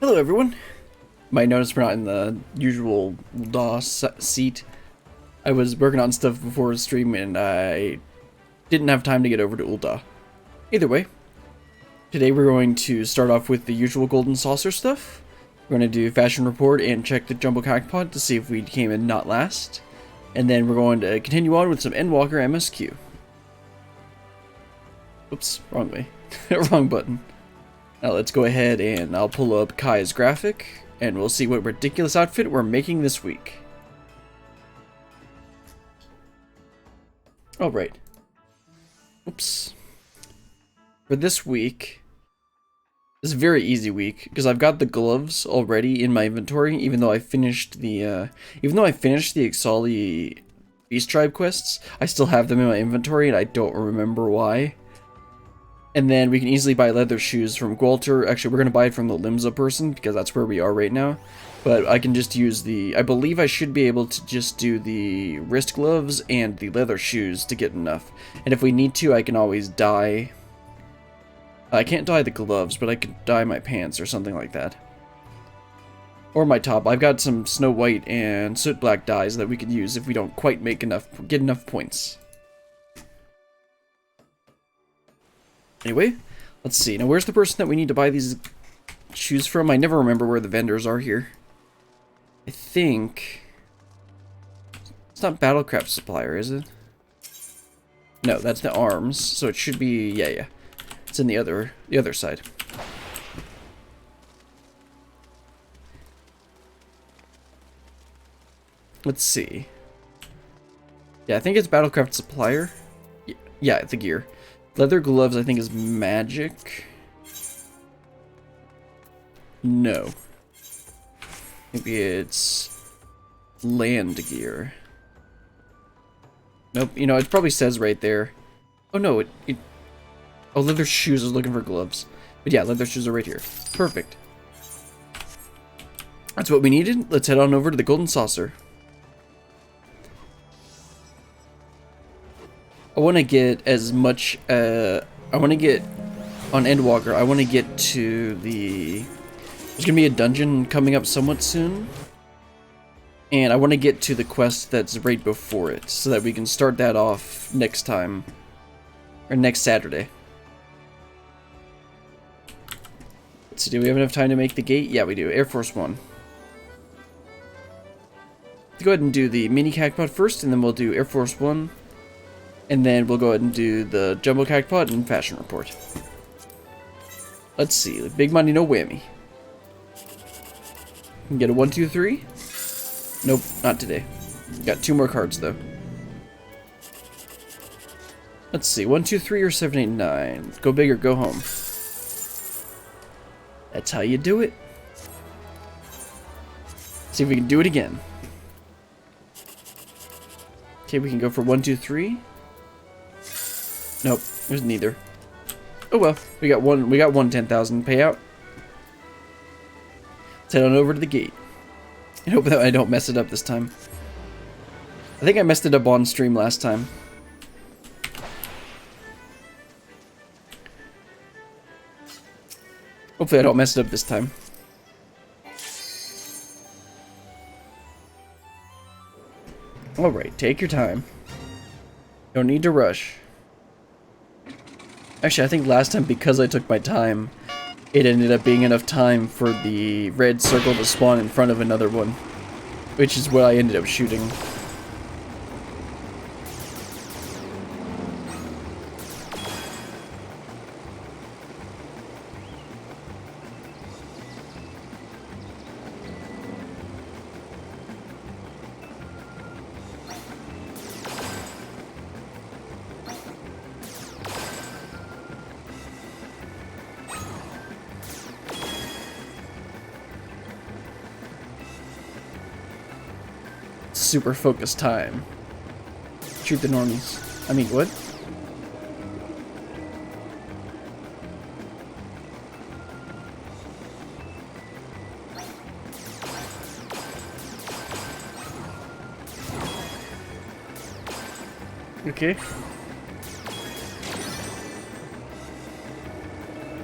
Hello everyone! Might notice we're not in the usual DOS seat. I was working on stuff before the stream and I didn't have time to get over to Ulda. Either way, today we're going to start off with the usual golden saucer stuff. We're going to do fashion report and check the jumbo jackpot to see if we came in not last. And then we're going to continue on with some Endwalker MSQ. Oops, wrong way. Wrong button. Now let's go ahead and I'll pull up Kai's graphic and we'll see what ridiculous outfit we're making this week. Alright. Oops. For this week, it's a very easy week because I've got the gloves already in my inventory, even though I finished the Exali Beast Tribe quests. I still have them in my inventory and I don't remember why. And then we can easily buy leather shoes from Gwalter. Actually, we're going to buy it from the Limsa person because that's where we are right now. But I can just use I believe I should be able to just do the wrist gloves and the leather shoes to get enough. And if we need to, I can always dye. I can't dye the gloves, but I could dye my pants or something like that. Or my top. I've got some snow white and soot black dyes that we could use if we don't quite get enough points. Anyway, let's see. Now, where's the person that we need to buy these shoes from? I never remember where the vendors are here. I think it's not Battlecraft Supplier, is it? No, that's the arms. So it should be yeah. It's in the other side. Let's see. Yeah, I think it's Battlecraft Supplier. Yeah, it's the gear. Leather gloves, I think, is magic. No. Maybe it's land gear. Nope, you know, it probably says right there. Oh, no, oh, leather shoes. I was looking for gloves. But yeah, leather shoes are right here. Perfect. That's what we needed. Let's head on over to the Golden Saucer. I want to get as much, I want to get, on Endwalker, I want to get to there's going to be a dungeon coming up somewhat soon. And I want to get to the quest that's right before it, so that we can start that off next time, or next Saturday. Let's see, do we have enough time to make the gate? Yeah, we do. Air Force One. Let's go ahead and do the mini jackpot first, and then we'll do Air Force One. And then we'll go ahead and do the jumbo jackpot and fashion report. Let's see. Big money, no whammy. Can get a 1, 2, 3. Nope, not today. Got 2 more cards though. Let's see. 1, 2, 3 or 7, 8, 9. Go big or go home. That's how you do it. See if we can do it again. Okay, we can go for 1, 2, 3. Nope, there's neither. Oh well, we got one 10,000 payout. Let's head on over to the gate. I hope that I don't mess it up this time. I think I messed it up on stream last time. Hopefully I don't mess it up this time. Alright, take your time. Don't need to rush. Actually, I think last time, because I took my time, it ended up being enough time for the red circle to spawn in front of another one. Which is what I ended up shooting. Super focused time. Shoot the normies. I mean, what? Okay.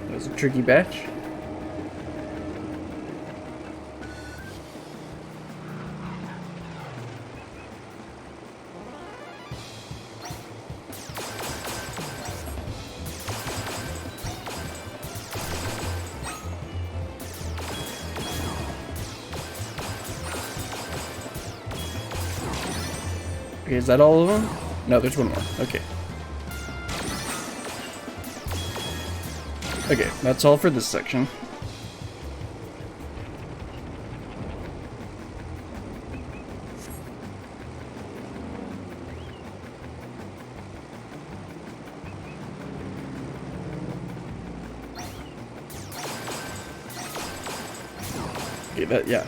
That was a tricky batch. Okay, is that all of them? No, there's one more. Okay. Okay, that's all for this section. Okay, yeah.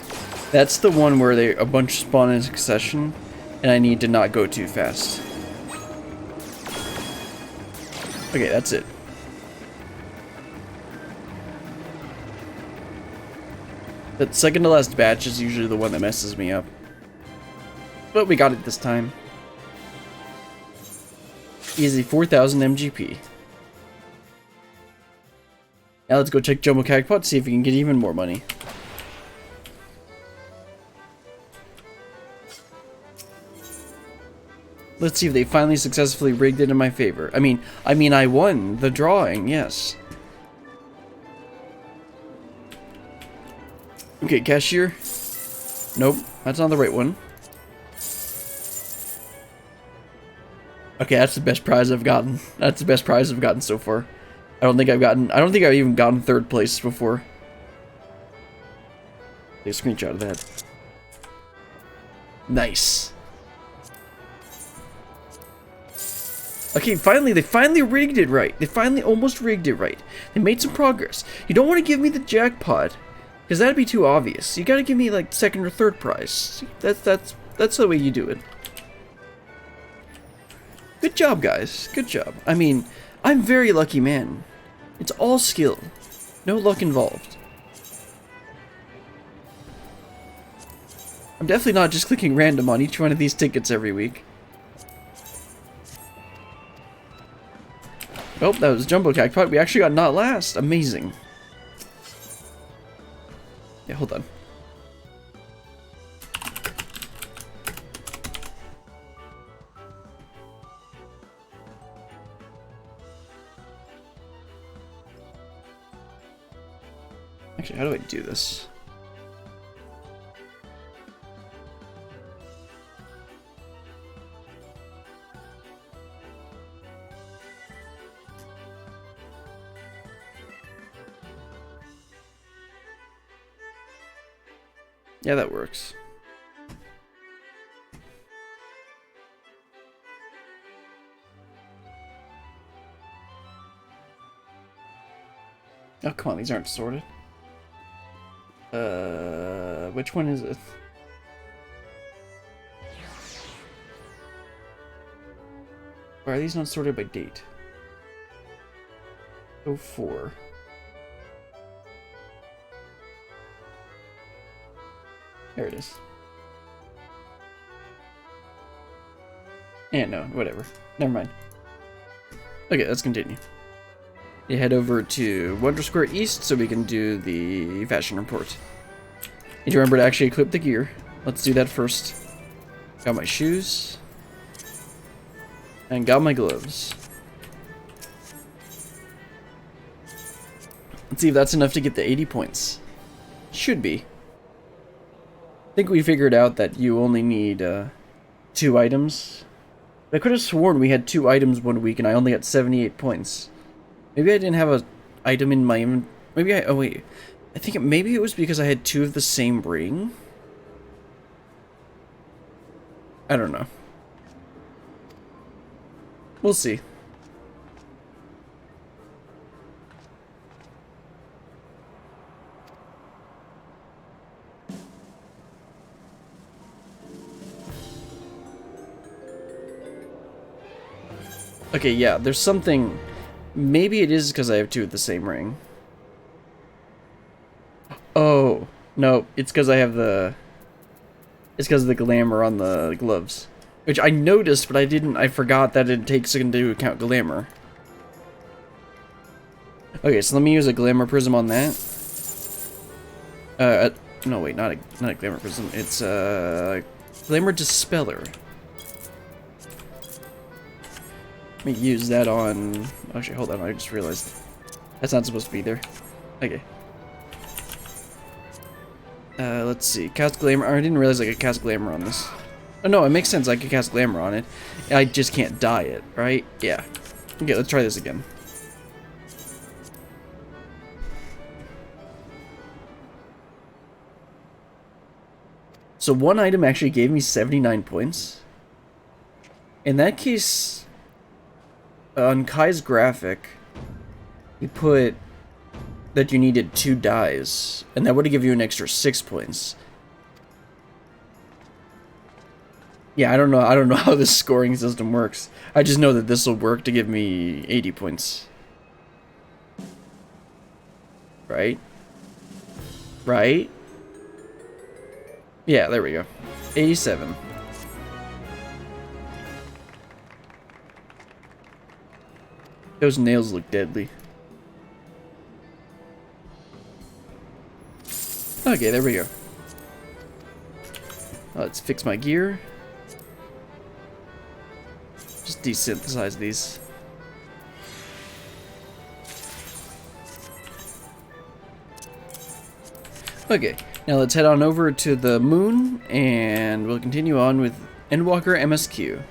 That's the one where a bunch spawn in succession, and I need to not go too fast. Okay, that's it. That second to last batch is usually the one that messes me up. But we got it this time. Easy 4,000 MGP. Now let's go check Jumbo Cagpot, see if we can get even more money. Let's see if they finally successfully rigged it in my favor. I mean, I won the drawing, yes. Okay, cashier. Nope, that's not the right one. Okay, that's the best prize I've gotten. That's the best prize I've gotten so far. I don't think I've even gotten third place before. Take a screenshot of that. Nice. Okay, they finally rigged it right. They finally almost rigged it right. They made some progress. You don't want to give me the jackpot, because that'd be too obvious. You gotta give me, like, second or third prize. That's the way you do it. Good job, guys. Good job. I mean, I'm very lucky man. It's all skill. No luck involved. I'm definitely not just clicking random on each one of these tickets every week. Oh, that was Jumbo Cagpot. We actually got not last. Amazing. Yeah, hold on. Actually, how do I do this? Yeah, that works. Oh, come on, these aren't sorted. Which one is it? Why are these not sorted by date? 04. There it is. Yeah, no, whatever. Never mind. Okay, let's continue. You head over to Wonder Square East so we can do the fashion report. Need to remember to actually equip the gear. Let's do that first. Got my shoes. And got my gloves. Let's see if that's enough to get the 80 points. Should be. I think we figured out that you only need 2 items. I could have sworn we had 2 items one week and I only got 78 points. Maybe I didn't have an item in my inventory. Maybe oh wait. I think maybe it was because I had 2 of the same ring. I don't know. We'll see. Okay, yeah, there's something. Maybe it is because I have 2 of the same ring. Oh, no, it's because I have the... It's because of the glamour on the gloves. Which I noticed, but I forgot that it takes into account glamour. Okay, so let me use a glamour prism on that. No, wait, not a glamour prism. It's a glamour dispeller. Let me use that on... Actually, hold on, I just realized. That's not supposed to be there. Okay. Let's see. Cast Glamour. I didn't realize I could cast Glamour on this. Oh no, it makes sense. I could cast Glamour on it. I just can't dye it, right? Yeah. Okay, let's try this again. So one item actually gave me 79 points. In that case, on Kai's graphic, he put that you needed 2 dyes, and that would have given you an extra 6 points. Yeah, I don't know how this scoring system works. I just know that this will work to give me 80 points. Right? Right? Yeah, there we go. 87. Those nails look deadly. Okay, there we go. Let's fix my gear. Just desynthesize these. Okay, now let's head on over to the moon, and we'll continue on with Endwalker MSQ.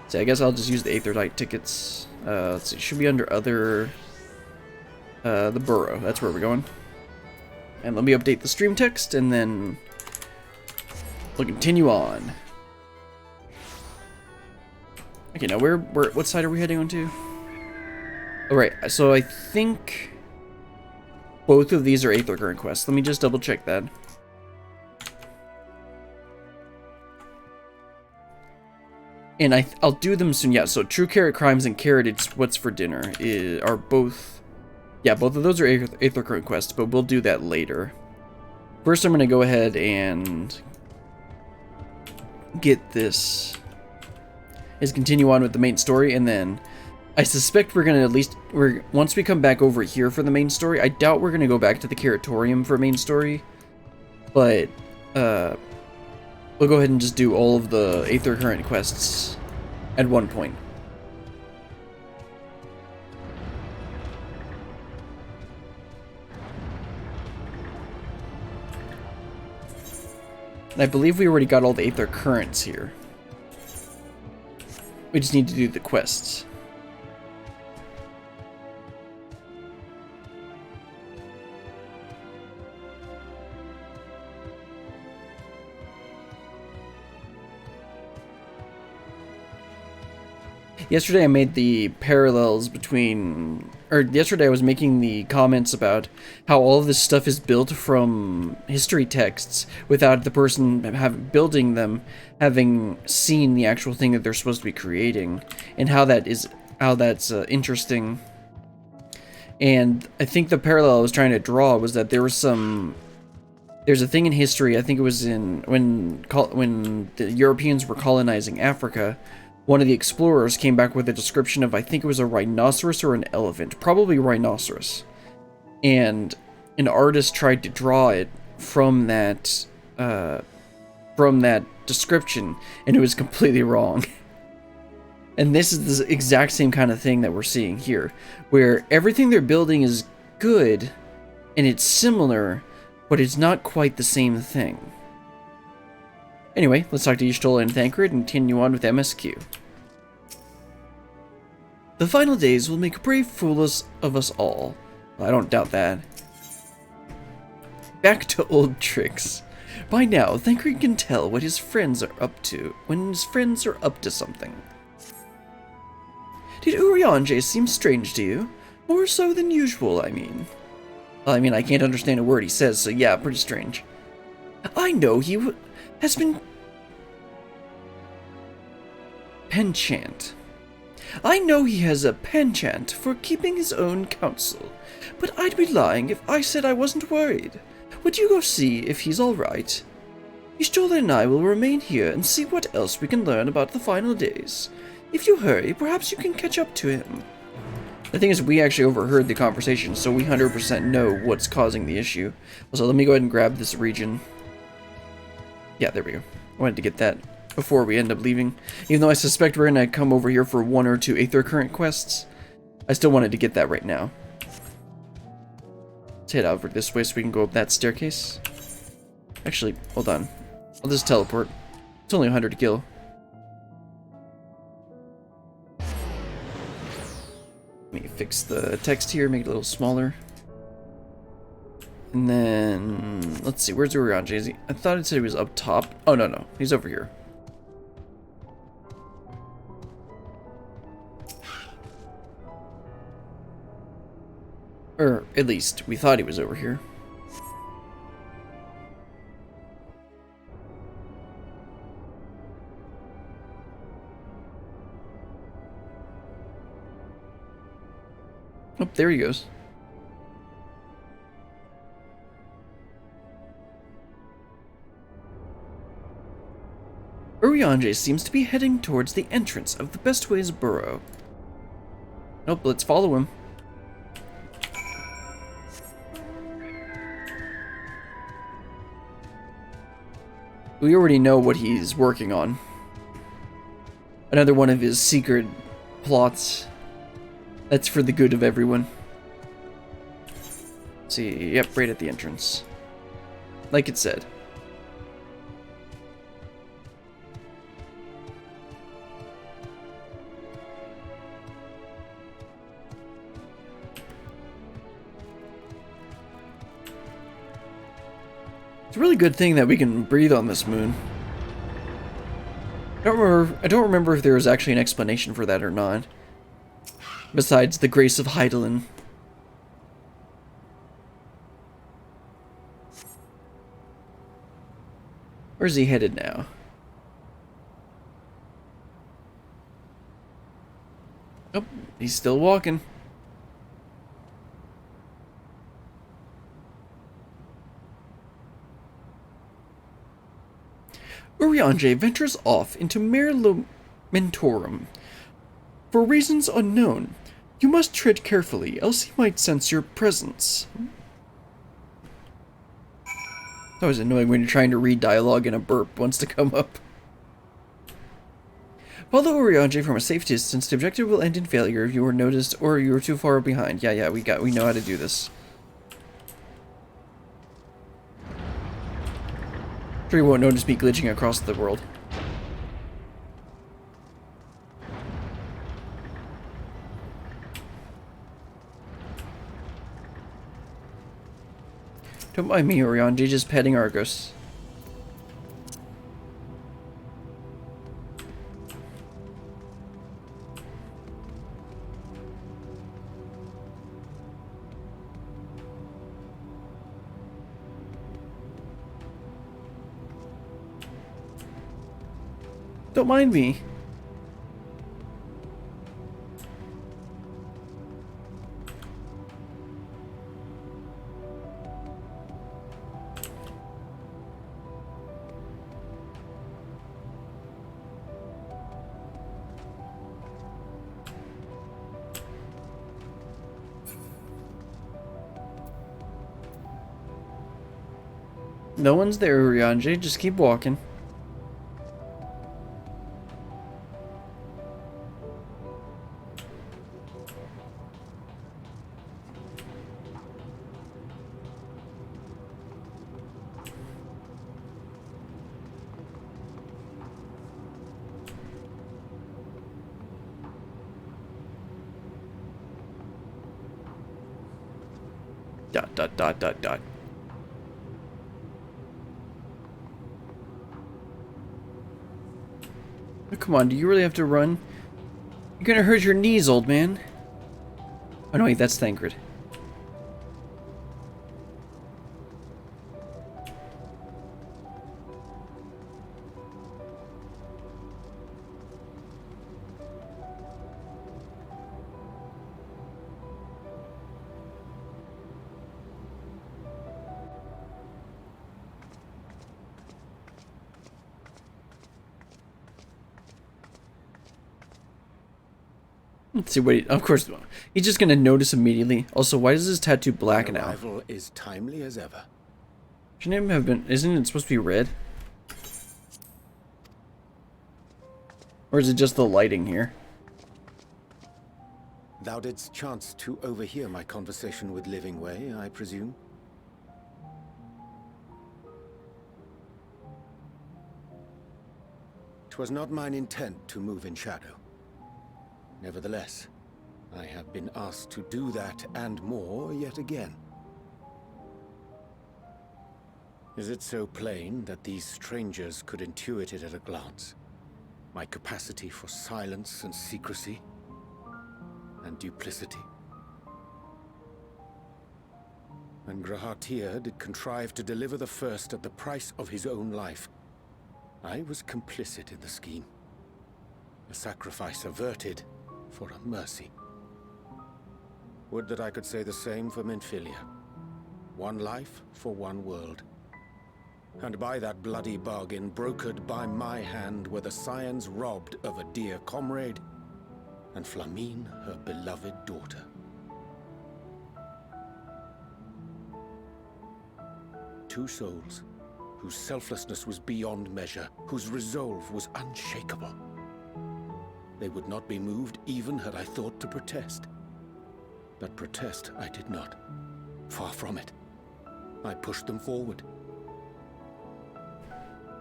So I guess I'll just use the Aetherite tickets. Let's see, it should be under other... the burrow, that's where we're going. And let me update the stream text, and then we'll continue on. Okay, now what side are we heading on to? Oh, right, so I think both of these are Aether Current quests. Let me just double check that. And I'll do them soon. Yeah, so True Carrot Crimes and Carrot It's What's for Dinner are both... Yeah, both of those are Aether Current quests, but we'll do that later. First, I'm going to go ahead and get this... is continue on with the main story, and then I suspect we're gonna once we come back over here for the main story, I doubt we're gonna go back to the Curatorium for main story, but we'll go ahead and just do all of the Aether Current quests at one point. And I believe we already got all the Aether Currents here. We just need to do the quests. Yesterday I made the parallels between... yesterday I was making the comments about how all of this stuff is built from history texts without the person building them having seen the actual thing that they're supposed to be creating, and how that's interesting. And I think the parallel I was trying to draw was that there's a thing in history, I think it was when the Europeans were colonizing Africa. One of the explorers came back with a description of, I think it was a rhinoceros or an elephant, probably rhinoceros. And an artist tried to draw it from that description, and it was completely wrong. And this is the exact same kind of thing that we're seeing here, where everything they're building is good, and it's similar, but it's not quite the same thing. Anyway, let's talk to Y'shtola and Thancred and continue on with MSQ. The final days will make brave fools of us all. Well, I don't doubt that. Back to old tricks. By now, Thancred can tell what his friends are up to when his friends are up to something. Did Urianger seem strange to you? More so than usual, I mean. Well, I mean, I can't understand a word he says, so yeah, pretty strange. I know he has been... penchant. I know he has a penchant for keeping his own counsel, but I'd be lying if I said I wasn't worried. Would you go see if he's alright? Y'shtola and I will remain here and see what else we can learn about the final days. If you hurry, perhaps you can catch up to him. The thing is, we actually overheard the conversation, so we 100% know what's causing the issue. So let me go ahead and grab this region. Yeah, there we go. I wanted to get that before we end up leaving. Even though I suspect we're going to come over here for 1 or 2 Aether Current quests, I still wanted to get that right now. Let's head over this way so we can go up that staircase. Actually, hold on. I'll just teleport. It's only 100 to kill. Let me fix the text here, make it a little smaller. And then, let's see, where's Urianger? I thought it said he was up top. Oh, no, he's over here. Or, at least, we thought he was over here. Oh, there he goes. Urianger seems to be heading towards the entrance of the Bestways Burrow. Nope, let's follow him. We already know what he's working on. Another one of his secret plots. That's for the good of everyone. Let's see, yep, right at the entrance. Like it said. It's a really good thing that we can breathe on this moon. I don't remember if there was actually an explanation for that or not. Besides the grace of Heidelin. Where's he headed now? Oh, he's still walking. Urianger ventures off into Mare Lamentorum. For reasons unknown, you must tread carefully, else he might sense your presence. It's always annoying when you're trying to read dialogue and a burp wants to come up. Follow Urianger from a safe distance. The objective will end in failure if you are noticed or you are too far behind. Yeah, we know how to do this. Sure you won't notice me glitching across the world. Don't mind me, Urianger, just petting Argos. Don't mind me. No one's there, Urianger. Just keep walking. Dot. Oh, come on, do you really have to run? You're gonna hurt your knees, old man. Oh no, wait, that's Thancred. Let's see what he, of course, he's just gonna notice immediately. Also, why is his tattoo black now? Arrival is timely as ever. Shouldn't it have been, isn't it supposed to be red? Or is it just the lighting here? Thou didst chance to overhear my conversation with Living Way, I presume? 'Twas not mine intent to move in shadow. Nevertheless, I have been asked to do that and more yet again. Is it so plain that these strangers could intuit it at a glance? My capacity for silence and secrecy and duplicity? And Grahatir did contrive to deliver the first at the price of his own life. I was complicit in the scheme. A sacrifice averted for a mercy. Would that I could say the same for Menphilia. One life for one world. And by that bloody bargain brokered by my hand were the scions robbed of a dear comrade, and Flamine her beloved daughter. Two souls, whose selflessness was beyond measure, whose resolve was unshakable. They would not be moved even had I thought to protest. But protest I did not. Far from it. I pushed them forward.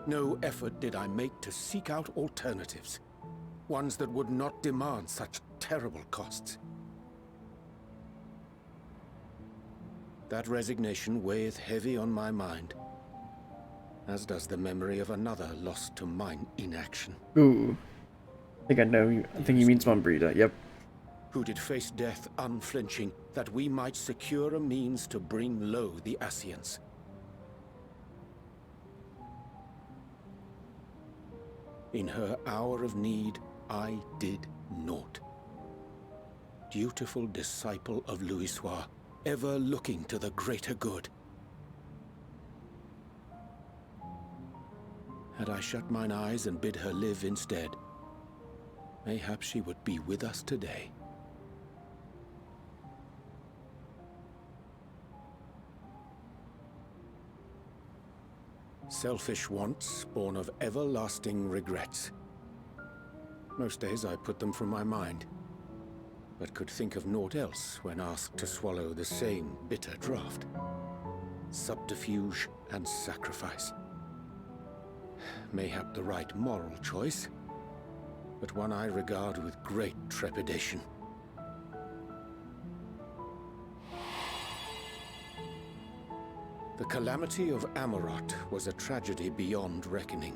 No effort did I make to seek out alternatives, ones that would not demand such terrible costs. That resignation weigheth heavy on my mind, as does the memory of another lost to mine inaction. Ooh. I think I know you. I think he means Mumbrita, yep. Who did face death unflinching, that we might secure a means to bring low the Ascians. In her hour of need, I did naught. Dutiful disciple of Louisoix, ever looking to the greater good. Had I shut mine eyes and bid her live instead, mayhap she would be with us today. Selfish wants, born of everlasting regrets. Most days I put them from my mind, but could think of naught else when asked to swallow the same bitter draught. Subterfuge and sacrifice. Mayhap the right moral choice, but one I regard with great trepidation. The calamity of Amarot was a tragedy beyond reckoning,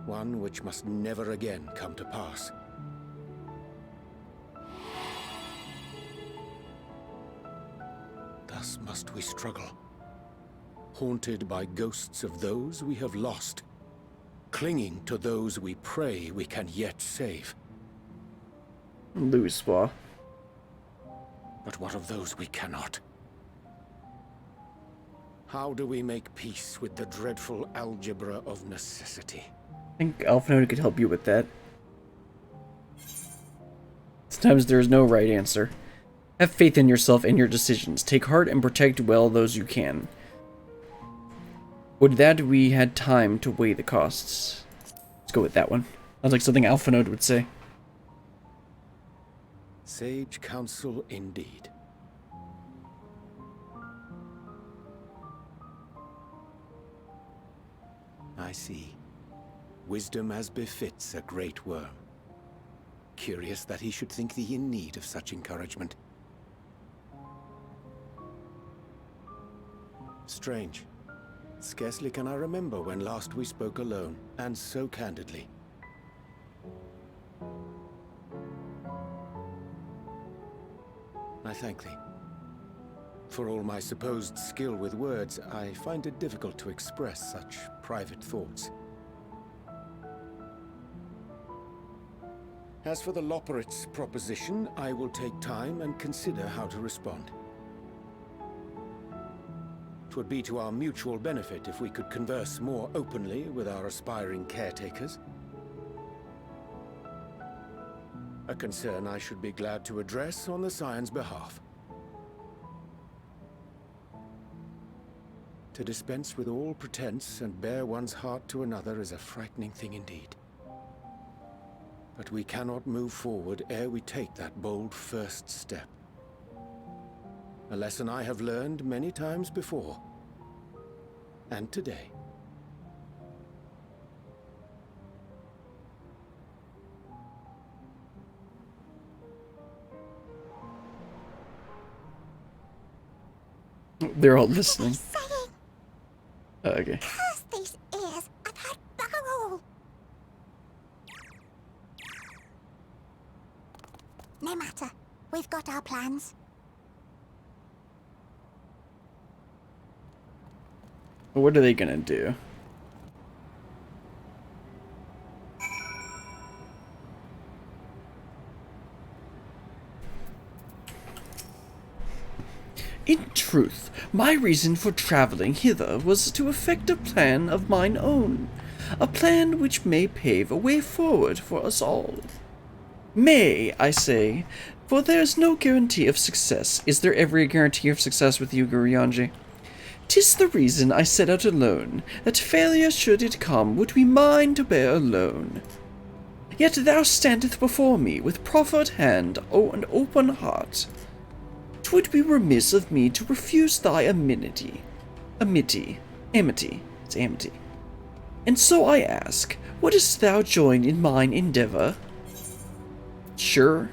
one which must never again come to pass. Thus must we struggle, haunted by ghosts of those we have lost, clinging to those we pray we can yet save. Louisoix. But what of those we cannot? How do we make peace with the dreadful algebra of necessity? I think Alphanode could help you with that. Sometimes there is no right answer. Have faith in yourself and your decisions. Take heart and protect well those you can. Would that we had time to weigh the costs. Let's go with that one. Sounds like something Alphanode would say. Sage counsel indeed. I see. Wisdom as befits a great worm. Curious that he should think thee in need of such encouragement. Strange. Scarcely can I remember when last we spoke alone, and so candidly. I thank thee. For all my supposed skill with words, I find it difficult to express such private thoughts. As for the Loporrit's proposition, I will take time and consider how to respond. 'Twould be to our mutual benefit if we could converse more openly with our aspiring caretakers. A concern I should be glad to address on the Scion's behalf. To dispense with all pretense and bare one's heart to another is a frightening thing indeed. But we cannot move forward ere we take that bold first step. A lesson I have learned many times before. And today. They're all listening. Saying, Okay. curse these ears and that barrel. No matter. We've got our plans. What are they gonna do? In truth, my reason for traveling hither was to effect a plan of mine own. A plan which may pave a way forward for us all. May, I say, for there is no guarantee of success. Is there ever a guarantee of success with you, Guryanji? 'Tis the reason I set out alone, that failure should it come would be mine to bear alone. Yet thou standeth before me with proffered hand and open heart. 'Twould be remiss of me to refuse thy amity. It's amity. And so I ask, wouldst thou join in mine endeavor? Sure.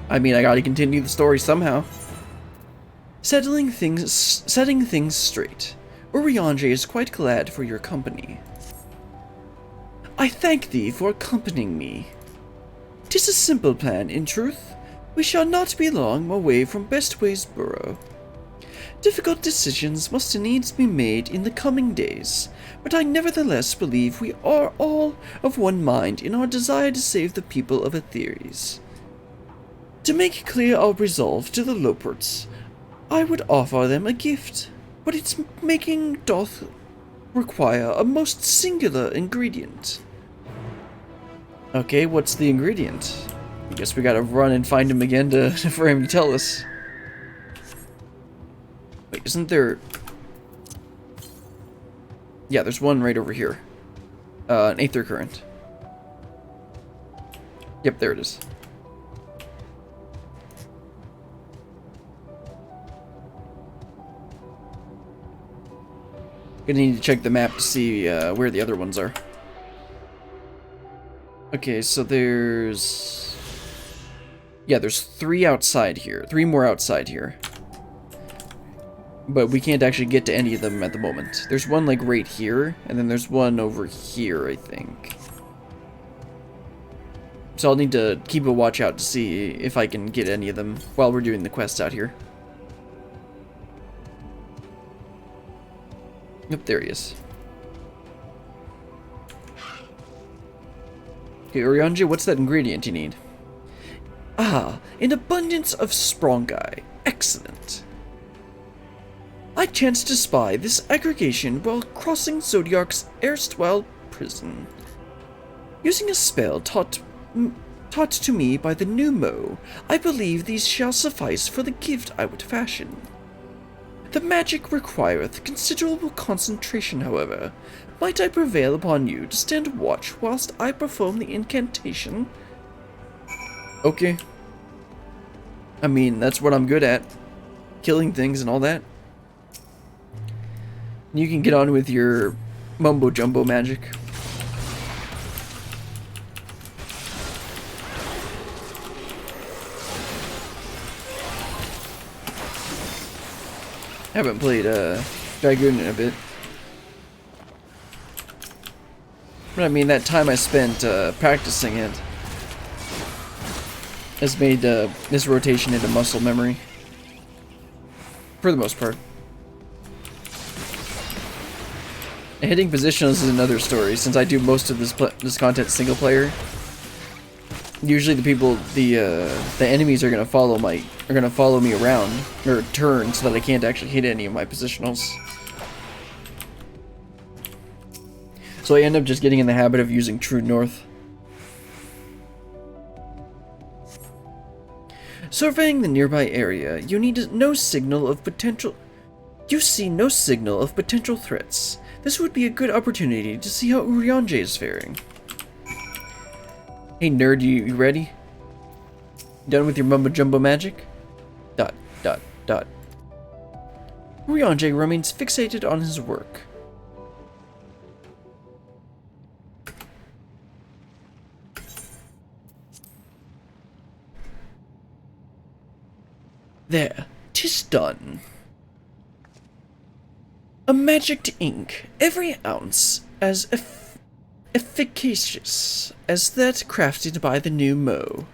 I mean, I gotta continue the story somehow. Setting things straight. Urianger is quite glad for your company. I thank thee for accompanying me. 'Tis a simple plan, in truth. We shall not be long away from Bestway's burrow. Difficult decisions must needs be made in the coming days, but I nevertheless believe we are all of one mind in our desire to save the people of Aetheres. To make clear our resolve to the Loperts, I would offer them a gift, but its making doth require a most singular ingredient. Okay, what's the ingredient? I guess we gotta run and find him again for him to tell us. Wait, isn't there... Yeah, there's one right over here. An Aether Current. Yep, there it is. Gonna need to check the map to see where the other ones are. Okay, so there's... Yeah, there's 3 outside here. 3 more outside here. But we can't actually get to any of them at the moment. There's one, like, right here, and then there's one over here, I think. So I'll need to keep a watch out to see if I can get any of them while we're doing the quest out here. Yep, there he is. Okay, Urianger, what's that ingredient you need? Ah, an abundance of Sprongai. Excellent. I chanced to spy this aggregation while crossing Zodiark's erstwhile prison. Using a spell taught to me by the new Mo, I believe these shall suffice for the gift I would fashion. The magic requireth considerable concentration, however. Might I prevail upon you to stand watch whilst I perform the incantation? Okay. I mean, that's what I'm good at. Killing things and all that. You can get on with your mumbo-jumbo magic. Haven't played Dragoon in a bit. But I mean, that time I spent practicing it has made this rotation into muscle memory. For the most part. And hitting positionals is another story, since I do most of this content single player. Usually the enemies are gonna follow me around, or turn, so that I can't actually hit any of my positionals. So I end up just getting in the habit of using True North. Surveying the nearby area, you see no signal of potential threats. This would be a good opportunity to see how Urianger is faring. Hey nerd, you ready? Done with your mumbo-jumbo magic? ... Urianger remains fixated on his work. There, 'tis done. A magicked ink, every ounce as efficacious as that crafted by the new Mo.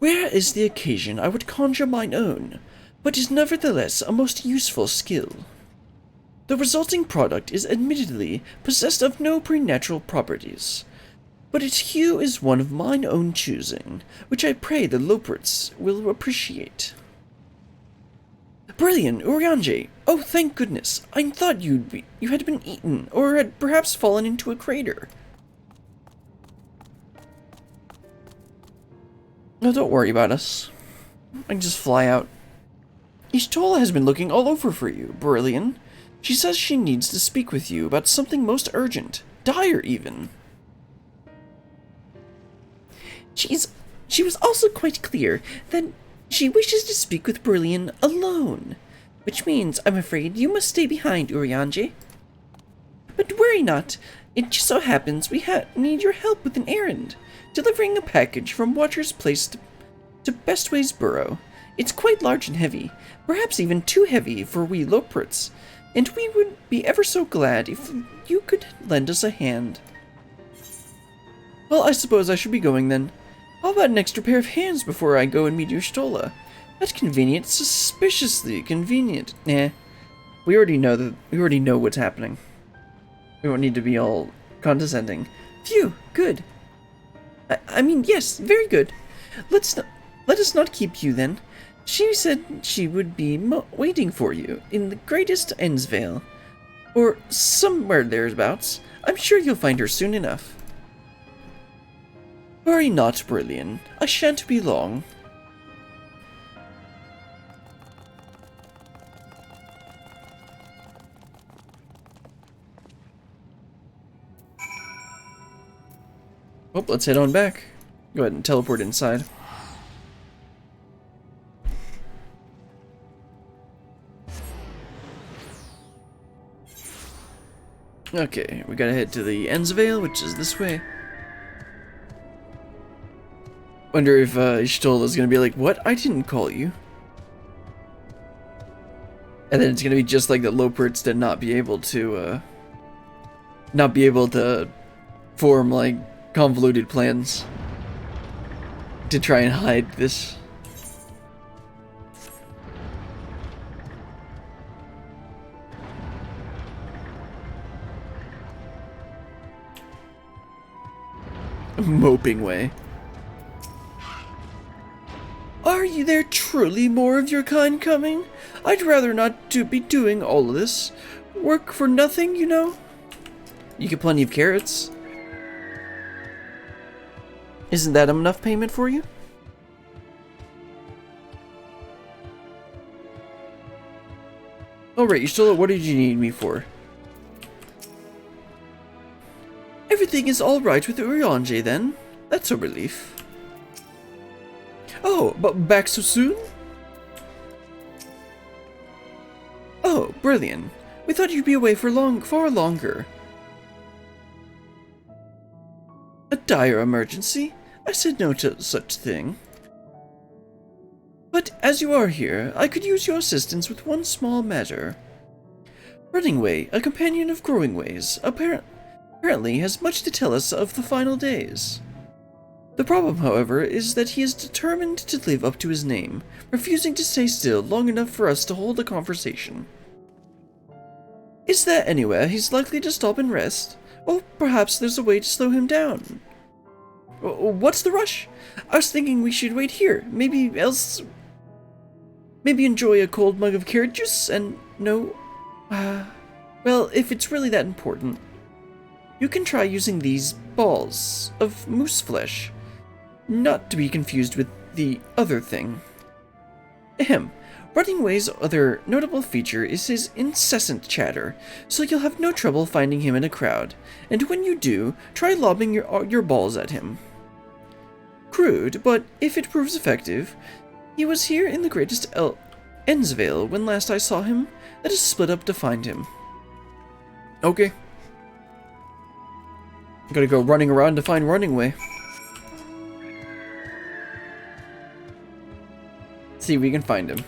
Rare is the occasion I would conjure mine own, but is nevertheless a most useful skill. The resulting product is admittedly possessed of no preternatural properties, but its hue is one of mine own choosing, which I pray the Loperts will appreciate. Brilliant, Urianger! Oh, thank goodness! I thought you had been eaten, or had perhaps fallen into a crater. No, don't worry about us. I can just fly out. Y'shtola has been looking all over for you, Brilliant. She says she needs to speak with you about something most urgent, dire even. She was also quite clear that she wishes to speak with Brilliant alone, which means, I'm afraid, you must stay behind, Urianger. But worry not, it just so happens we need your help with an errand, delivering a package from Watcher's Place to Bestway's Burrow. It's quite large and heavy, perhaps even too heavy for we Loperts, and we would be ever so glad if you could lend us a hand. Well, I suppose I should be going then. How about an extra pair of hands before I go and meet Y'shtola? That's convenient, suspiciously convenient. Nah, we already know what's happening. We don't need to be all condescending. Phew, good. I mean, yes, very good. Let us not keep you then. She said she would be waiting for you in the greatest Ensvale, or somewhere thereabouts. I'm sure you'll find her soon enough. Worry not, Brilliant. I shan't be long. Oh, let's head on back. Go ahead and teleport inside. Okay, we gotta head to the Ensvale, which is this way. Wonder if Y'shtola's gonna be like, what? I didn't call you. And then it's gonna be just like the Loperts to not be able to form like convoluted plans to try and hide this. Moping way. Are you there truly more of your kind coming? I'd rather not be doing all of this. Work for nothing, you know? You get plenty of carrots. Isn't that enough payment for you? Alright, Y'shtola, what did you need me for? Everything is alright with Urianger then. That's a relief. Oh, but back so soon? Oh, brilliant. We thought you'd be away for far longer. A dire emergency? I said no to such thing. But as you are here, I could use your assistance with one small matter. Runningway, a companion of Growingways, apparently has much to tell us of the final days. The problem, however, is that he is determined to live up to his name, refusing to stay still long enough for us to hold a conversation. Is there anywhere he's likely to stop and rest? Or perhaps there's a way to slow him down? What's the rush? I was thinking we should wait here. Maybe enjoy a cold mug of carrot juice and no... well, if it's really that important, you can try using these balls of moose flesh. Not to be confused with the other thing. Ahem. Runningway's other notable feature is his incessant chatter, so you'll have no trouble finding him in a crowd, and when you do, try lobbing your balls at him. Crude, but if it proves effective, he was here in the greatest Ensvale when last I saw him. Let us split up to find him. Okay. Gotta go running around to find Runningway. see if we can find him.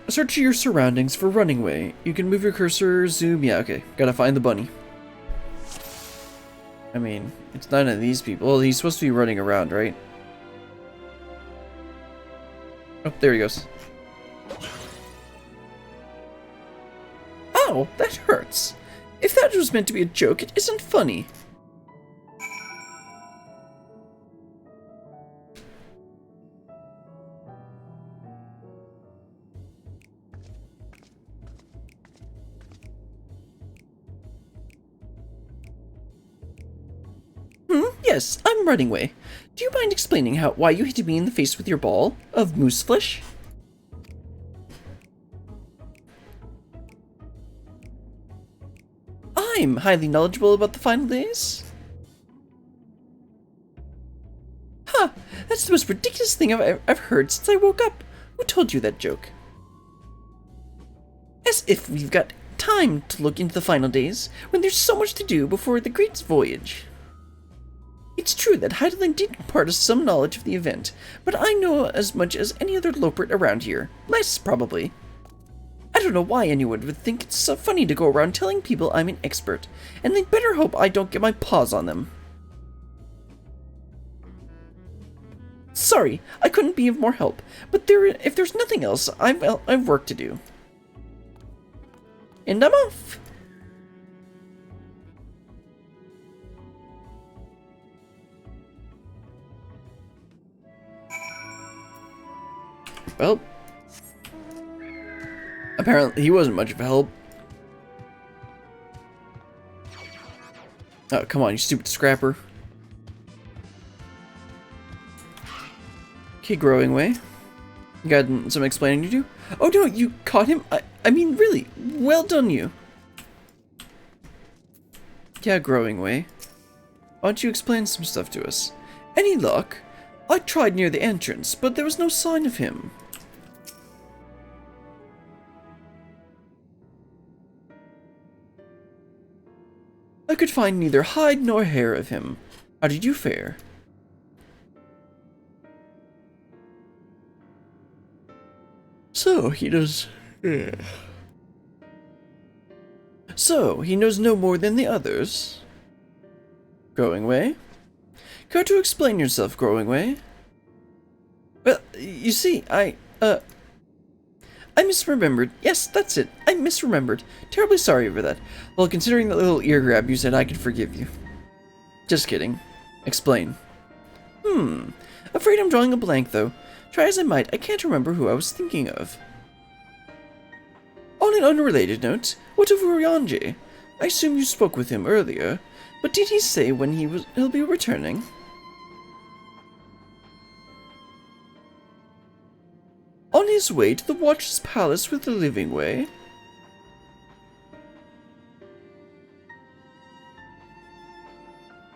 Search your surroundings for running way. You can move your cursor, zoom. Yeah, okay. Gotta find the bunny. I mean, it's none of these people. Well, he's supposed to be running around, right? Oh, there he goes. Ow, that hurts. If that was meant to be a joke, it isn't funny. Yes, I'm running away. Do you mind explaining why you hit me in the face with your ball of moose flesh? I'm highly knowledgeable about the final days. Huh, that's the most ridiculous thing I've heard since I woke up. Who told you that joke? As if we've got time to look into the final days when there's so much to do before the great voyage. It's true that Heidelin did impart us some knowledge of the event, but I know as much as any other Lopert around here. Less, probably. I don't know why anyone would think it's so funny to go around telling people I'm an expert, and they'd better hope I don't get my paws on them. Sorry, I couldn't be of more help, but if there's nothing else, I've work to do. And I'm off! Well, apparently he wasn't much of a help. Oh, come on, you stupid scrapper. Okay, growing way. You got some explaining to do? Oh no, you caught him? I mean, really, well done you. Yeah, growing way. Why don't you explain some stuff to us? Any luck? I tried near the entrance, but there was no sign of him. I could find neither hide nor hair of him. How did you fare? So, he does... So, he knows no more than the others? Growing way? Care to explain yourself, Growing way? Well, you see, I misremembered. Yes, that's it. I misremembered. Terribly sorry for that. Well, considering that little ear grab you said, I can forgive you. Just kidding. Explain. Afraid I'm drawing a blank, though. Try as I might, I can't remember who I was thinking of. On an unrelated note, what of Urianger? I assume you spoke with him earlier, but did he say when he'll be returning? On his way to the Watcher's Palace with the Living Way?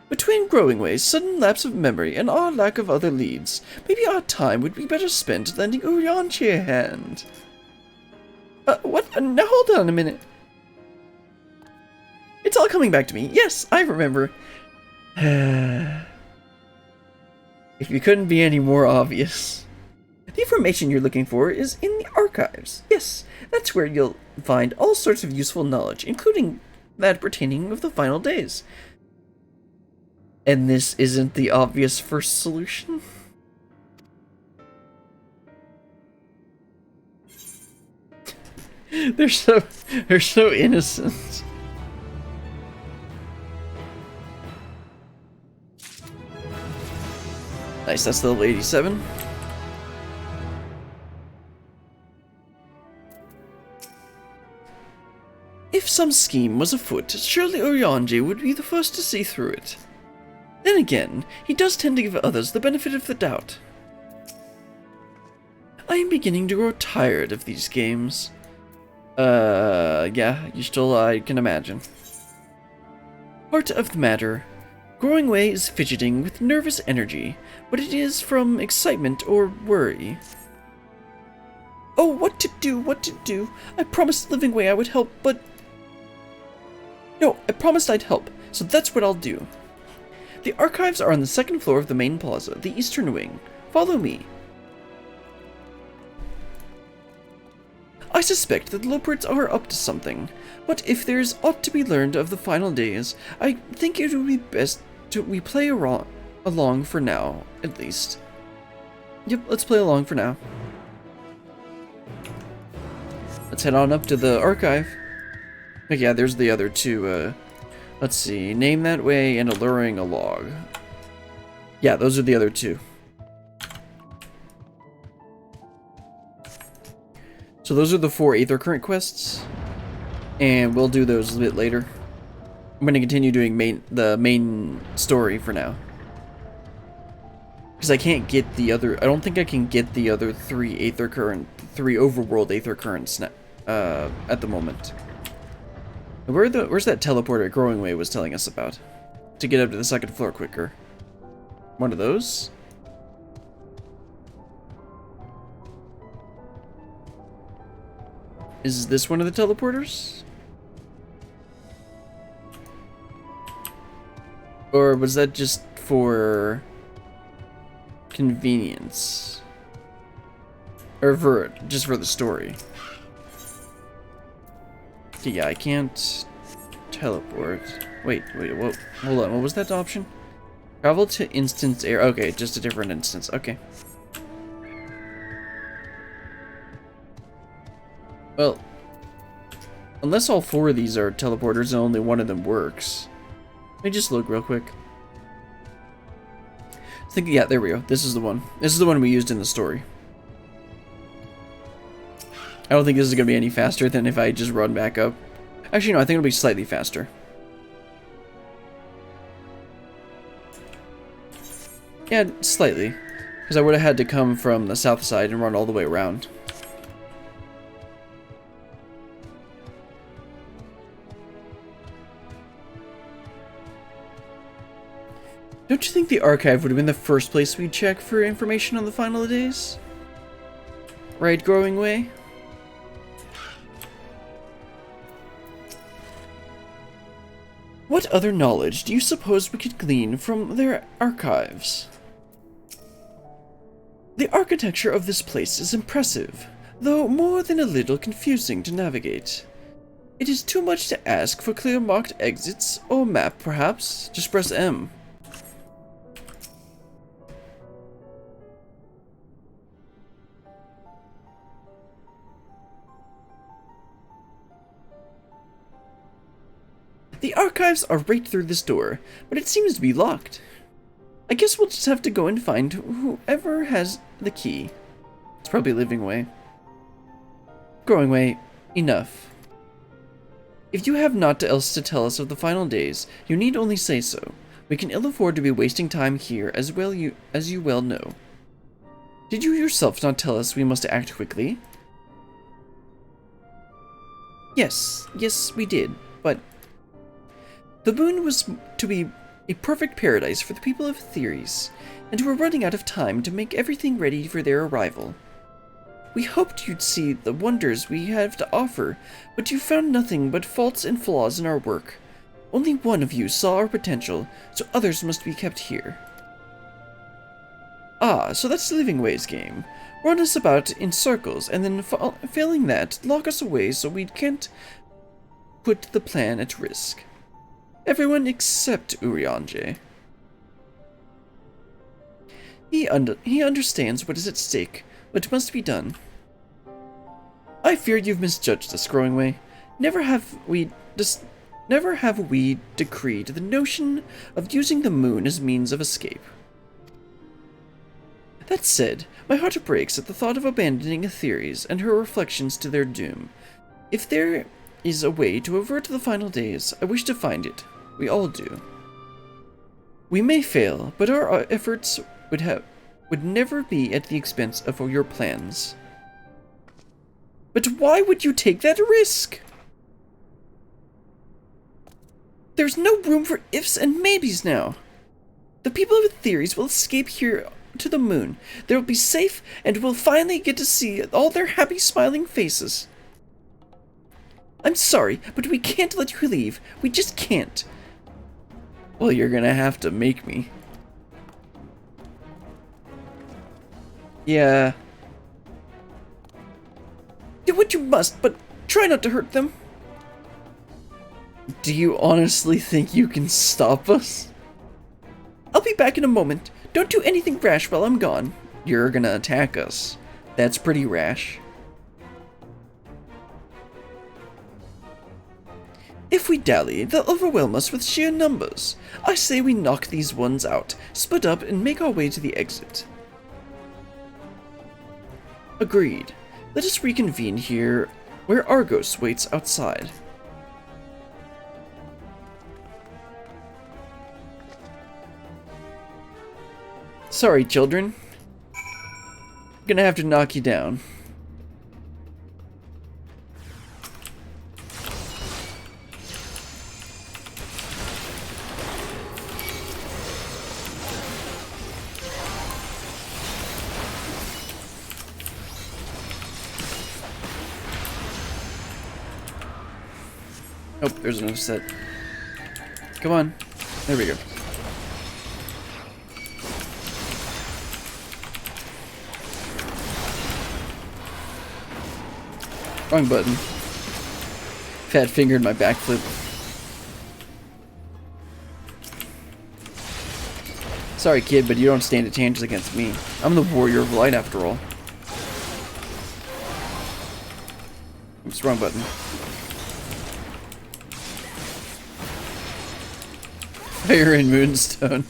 Between Growing Way's sudden lapse of memory and our lack of other leads, maybe our time would be better spent lending Urianger a hand. What? Now hold on a minute. It's all coming back to me. Yes, I remember. If you couldn't be any more obvious. The information you're looking for is in the archives. Yes, that's where you'll find all sorts of useful knowledge, including that pertaining of the final days. And this isn't the obvious first solution? They're so innocent. Nice, that's level 87. If some scheme was afoot, surely Urianger would be the first to see through it. Then again, he does tend to give others the benefit of the doubt. I am beginning to grow tired of these games. Yeah, I can imagine. Heart of the matter. Growing Way is fidgeting with nervous energy, but it is from excitement or worry. Oh, what to do, what to do. I promised Living Way I would help, but... No, I promised I'd help, so that's what I'll do. The archives are on the second floor of the main plaza, the eastern wing. Follow me. I suspect that the Loports are up to something, but if there's aught to be learned of the final days, I think it would be best we play along for now, at least. Yep, let's play along for now. Let's head on up to the archive. Oh, yeah, there's the other two, let's see, name that way and alluring a log. Yeah, those are the other two. So those are the 4 Aether Current quests, and we'll do those a bit later. I'm going to continue doing the main story for now. Because I can't get the other, I don't think I can get the other 3 overworld Aether Currents at the moment. Where's that teleporter Growing Way was telling us about? To get up to the second floor quicker. One of those? Is this one of the teleporters? Or was that just for convenience? Or just for the story? Okay, yeah, I can't teleport. Wait, whoa, hold on, what was that option? Travel to instance air. Okay, just a different instance. Okay. Well, unless all 4 of these are teleporters and only one of them works. Let me just look real quick. I think, yeah, there we go. This is the one. This is the one we used in the story. I don't think this is going to be any faster than if I just run back up. Actually, no, I think it'll be slightly faster. Yeah, slightly. Because I would have had to come from the south side and run all the way around. Don't you think the archive would have been the first place we'd check for information on the final days? Right, Growing Way? What other knowledge do you suppose we could glean from their archives? The architecture of this place is impressive, though more than a little confusing to navigate. It is too much to ask for clear marked exits, or map perhaps. Just press M. The archives are right through this door, but it seems to be locked. I guess we'll just have to go and find whoever has the key. It's probably Living Way. Growing Way, enough. If you have naught else to tell us of the final days, you need only say so. We can ill afford to be wasting time here as you well know. Did you yourself not tell us we must act quickly? Yes, we did, but... The moon was to be a perfect paradise for the people of Theres, and we're running out of time to make everything ready for their arrival. We hoped you'd see the wonders we have to offer, but you found nothing but faults and flaws in our work. Only one of you saw our potential, so others must be kept here. Ah, so that's Living Way's game. Run us about in circles, and then failing that, lock us away so we can't put the plan at risk. Everyone except Urianger. He understands what is at stake, what must be done. I fear you've misjudged us, Growing Way. Never have we decreed the notion of using the moon as means of escape. That said, my heart breaks at the thought of abandoning Theres and her reflections to their doom. If there is a way to avert the final days, I wish to find it. We all do. We may fail, but our efforts would never be at the expense of your plans. But why would you take that risk? There's no room for ifs and maybes now. The people of Theres will escape here to the moon. They'll be safe, and we'll finally get to see all their happy, smiling faces. I'm sorry, but we can't let you leave. We just can't. Well, you're gonna have to make me. Yeah. Do what you must, but try not to hurt them. Do you honestly think you can stop us? I'll be back in a moment. Don't do anything rash while I'm gone. You're gonna attack us. That's pretty rash. If we dally, they'll overwhelm us with sheer numbers. I say we knock these ones out, split up, and make our way to the exit. Agreed. Let us reconvene here, where Argos waits outside. Sorry, children. I'm gonna have to knock you down. Oh, there's another set. Come on. There we go. Wrong button. Fat fingered my backflip. Sorry, kid, but you don't stand a chance against me. I'm the warrior of light after all. Oops, wrong button. Fire and Moonstone.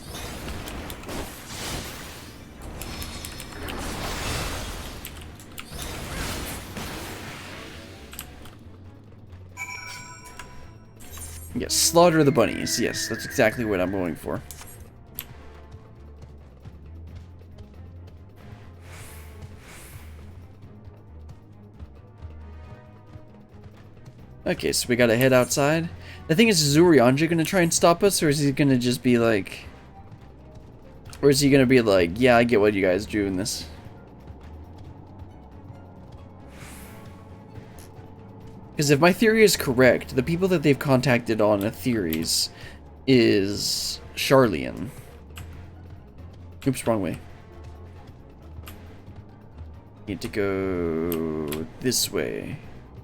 Yes, slaughter the bunnies. Yes, that's exactly what I'm going for. Okay, so we gotta head outside. The thing is Urianger gonna try and stop us, or is he gonna just be like... Or is he gonna be like, yeah, I get what you guys do in this. Because if my theory is correct, the people that they've contacted on Aetheres is Charlian. Oops, wrong way. Need to go this way.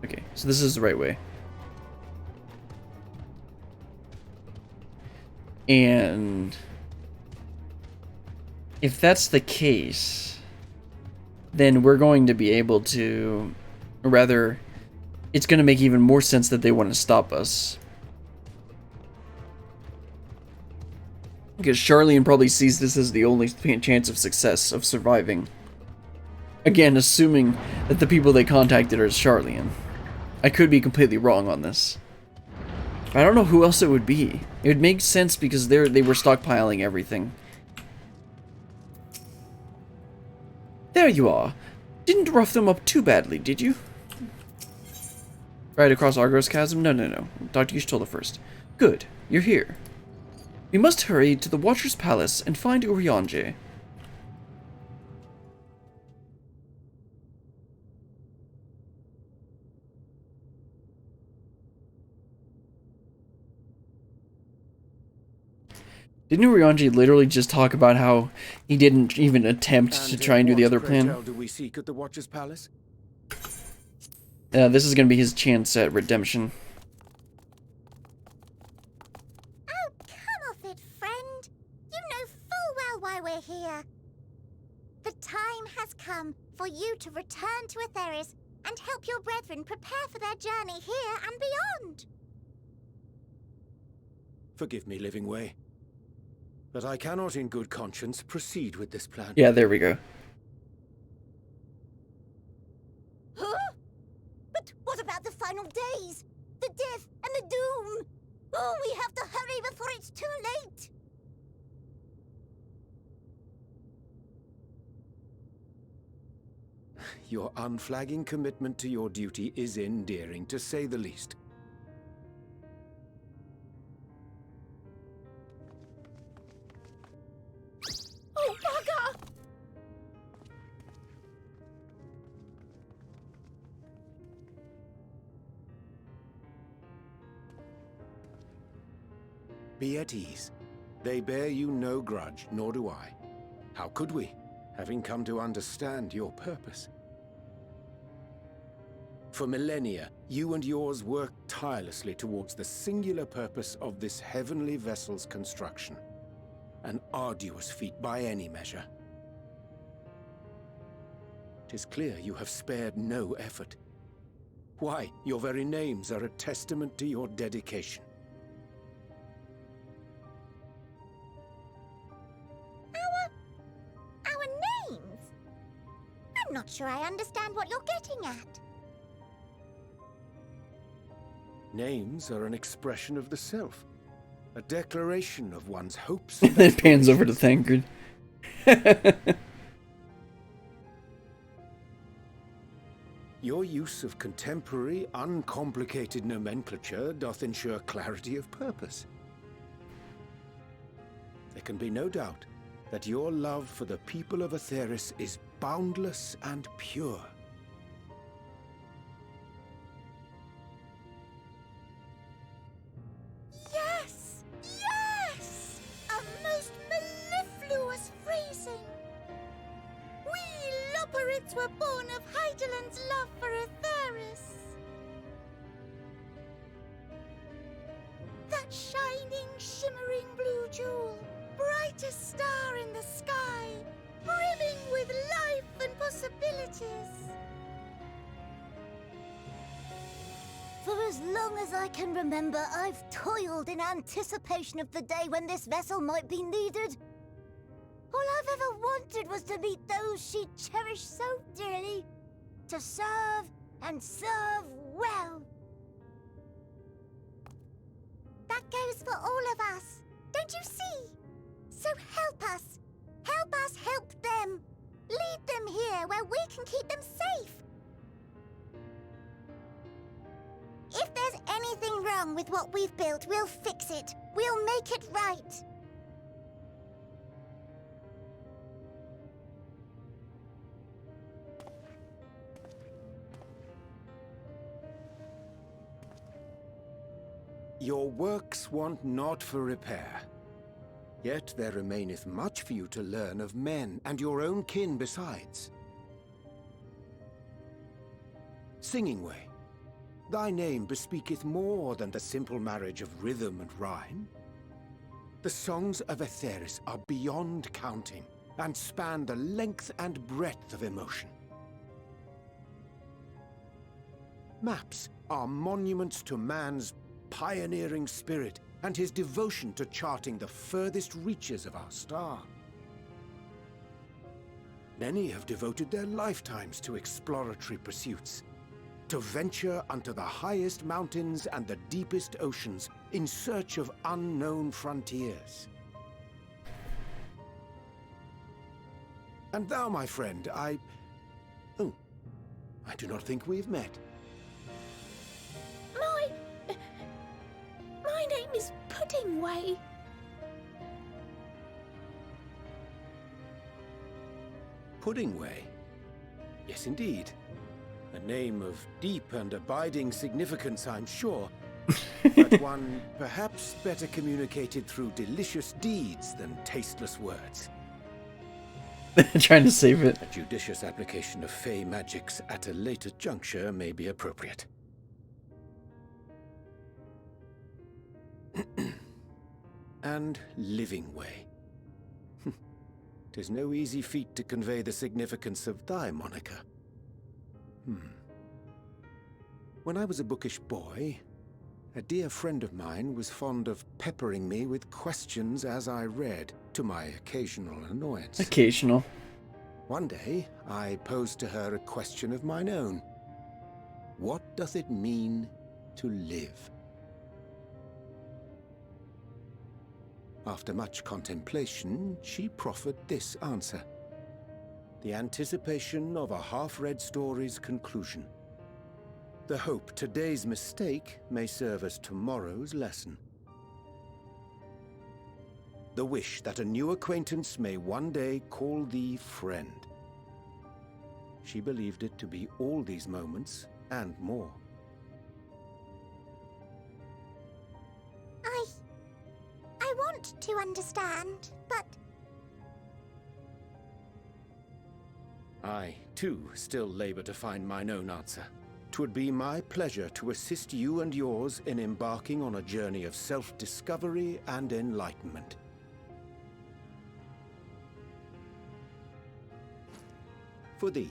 Okay, so this is the right way. And if that's the case, then we're going to be able to, or rather, it's going to make even more sense that they want to stop us. Because Charlian probably sees this as the only chance of success, of surviving. Again, assuming that the people they contacted are Charlian. I could be completely wrong on this. But I don't know who else it would be. It would make sense because they were stockpiling everything. There you are. Didn't rough them up too badly, did you? Right across Argos Chasm? No. Dr. Y'shtola first. Good. You're here. We must hurry to the Watcher's Palace and find Urianger. Didn't Urianger literally just talk about how he didn't even attempt to try and do the other plan? What do we seek at the Watcher's Palace? This is going to be his chance at redemption. Oh, come off it, friend. You know full well why we're here. The time has come for you to return to Aetheres and help your brethren prepare for their journey here and beyond. Forgive me, Living Way, but I cannot in good conscience proceed with this plan. Yeah, there we go. Huh? But what about the final days? The death and the doom? Oh, we have to hurry before it's too late. Your unflagging commitment to your duty is endearing, to say the least. Oh, bugger! Be at ease. They bear you no grudge, nor do I. How could we, having come to understand your purpose? For millennia, you and yours worked tirelessly towards the singular purpose of this heavenly vessel's construction. An arduous feat by any measure. 'Tis clear you have spared no effort. Why, your very names are a testament to your dedication. Our names? I'm not sure I understand what you're getting at. Names are an expression of the self. A declaration of one's hopes. Then pans over to Thancred. Your use of contemporary, uncomplicated nomenclature doth ensure clarity of purpose. There can be no doubt that your love for the people of Aetheris is boundless and pure. Yes! Yes! A most mellifluous phrasing! We Loperids were born of Hydaelyn's love for Aetheris. That shining, shimmering blue jewel, brightest star in the sky, brimming with life and possibilities. For as long as I can remember, I've toiled in anticipation of the day when this vessel might be needed. All I've ever wanted was to meet those she cherished so dearly, to serve and serve well. That goes for all of us, don't you see? So help us help them. Lead them here where we can keep them safe. If there's anything wrong with what we've built, we'll fix it. We'll make it right. Your works want not for repair. Yet there remaineth much for you to learn of men, and your own kin besides. Singing Way, thy name bespeaketh more than the simple marriage of rhythm and rhyme. The songs of Aetheris are beyond counting, and span the length and breadth of emotion. Maps are monuments to man's pioneering spirit and his devotion to charting the furthest reaches of our star. Many have devoted their lifetimes to exploratory pursuits, to venture unto the highest mountains and the deepest oceans in search of unknown frontiers. And thou, my friend, I do not think we've met. My name is Puddingway. Puddingway? Yes, indeed. A name of deep and abiding significance, I'm sure. But one perhaps better communicated through delicious deeds than tasteless words. Trying to save it. A judicious application of fey magics at a later juncture may be appropriate. And Living Way. 'Tis no easy feat to convey the significance of thy moniker. When I was a bookish boy, a dear friend of mine was fond of peppering me with questions as I read, to my occasional annoyance. Occasional. One day, I posed to her a question of mine own. What doth it mean to live? After much contemplation, she proffered this answer. The anticipation of a half-read story's conclusion. The hope today's mistake may serve as tomorrow's lesson. The wish that a new acquaintance may one day call thee friend. She believed it to be all these moments and more. to understand, but I, too, still labor to find mine own answer. 'Twould be my pleasure to assist you and yours in embarking on a journey of self-discovery and enlightenment. For thee.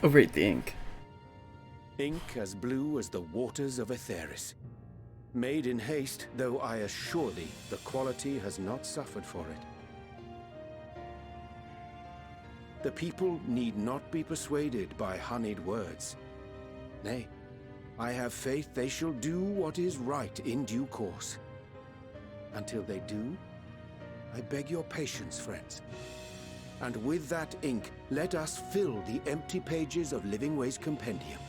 Oh, great, the ink. Ink as blue as the waters of Aetheris. Made in haste, though I assure thee, the quality has not suffered for it. The people need not be persuaded by honeyed words. Nay, I have faith they shall do what is right in due course. Until they do, I beg your patience, friends. And with that ink, let us fill the empty pages of Living Way's compendium.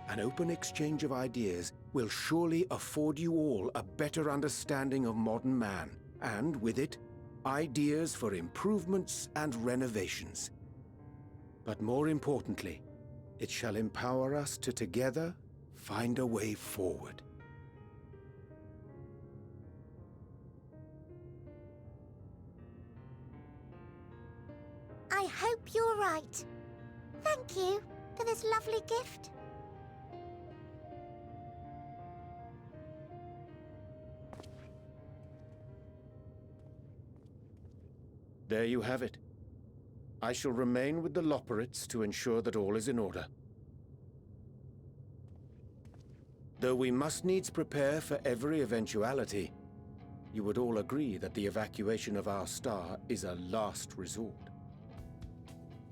An open exchange of ideas will surely afford you all a better understanding of modern man, and with it, ideas for improvements and renovations. But more importantly, it shall empower us to together find a way forward. I hope you're right. Thank you for this lovely gift. There you have it. I shall remain with the Loporrits to ensure that all is in order. Though we must needs prepare for every eventuality, you would all agree that the evacuation of our star is a last resort.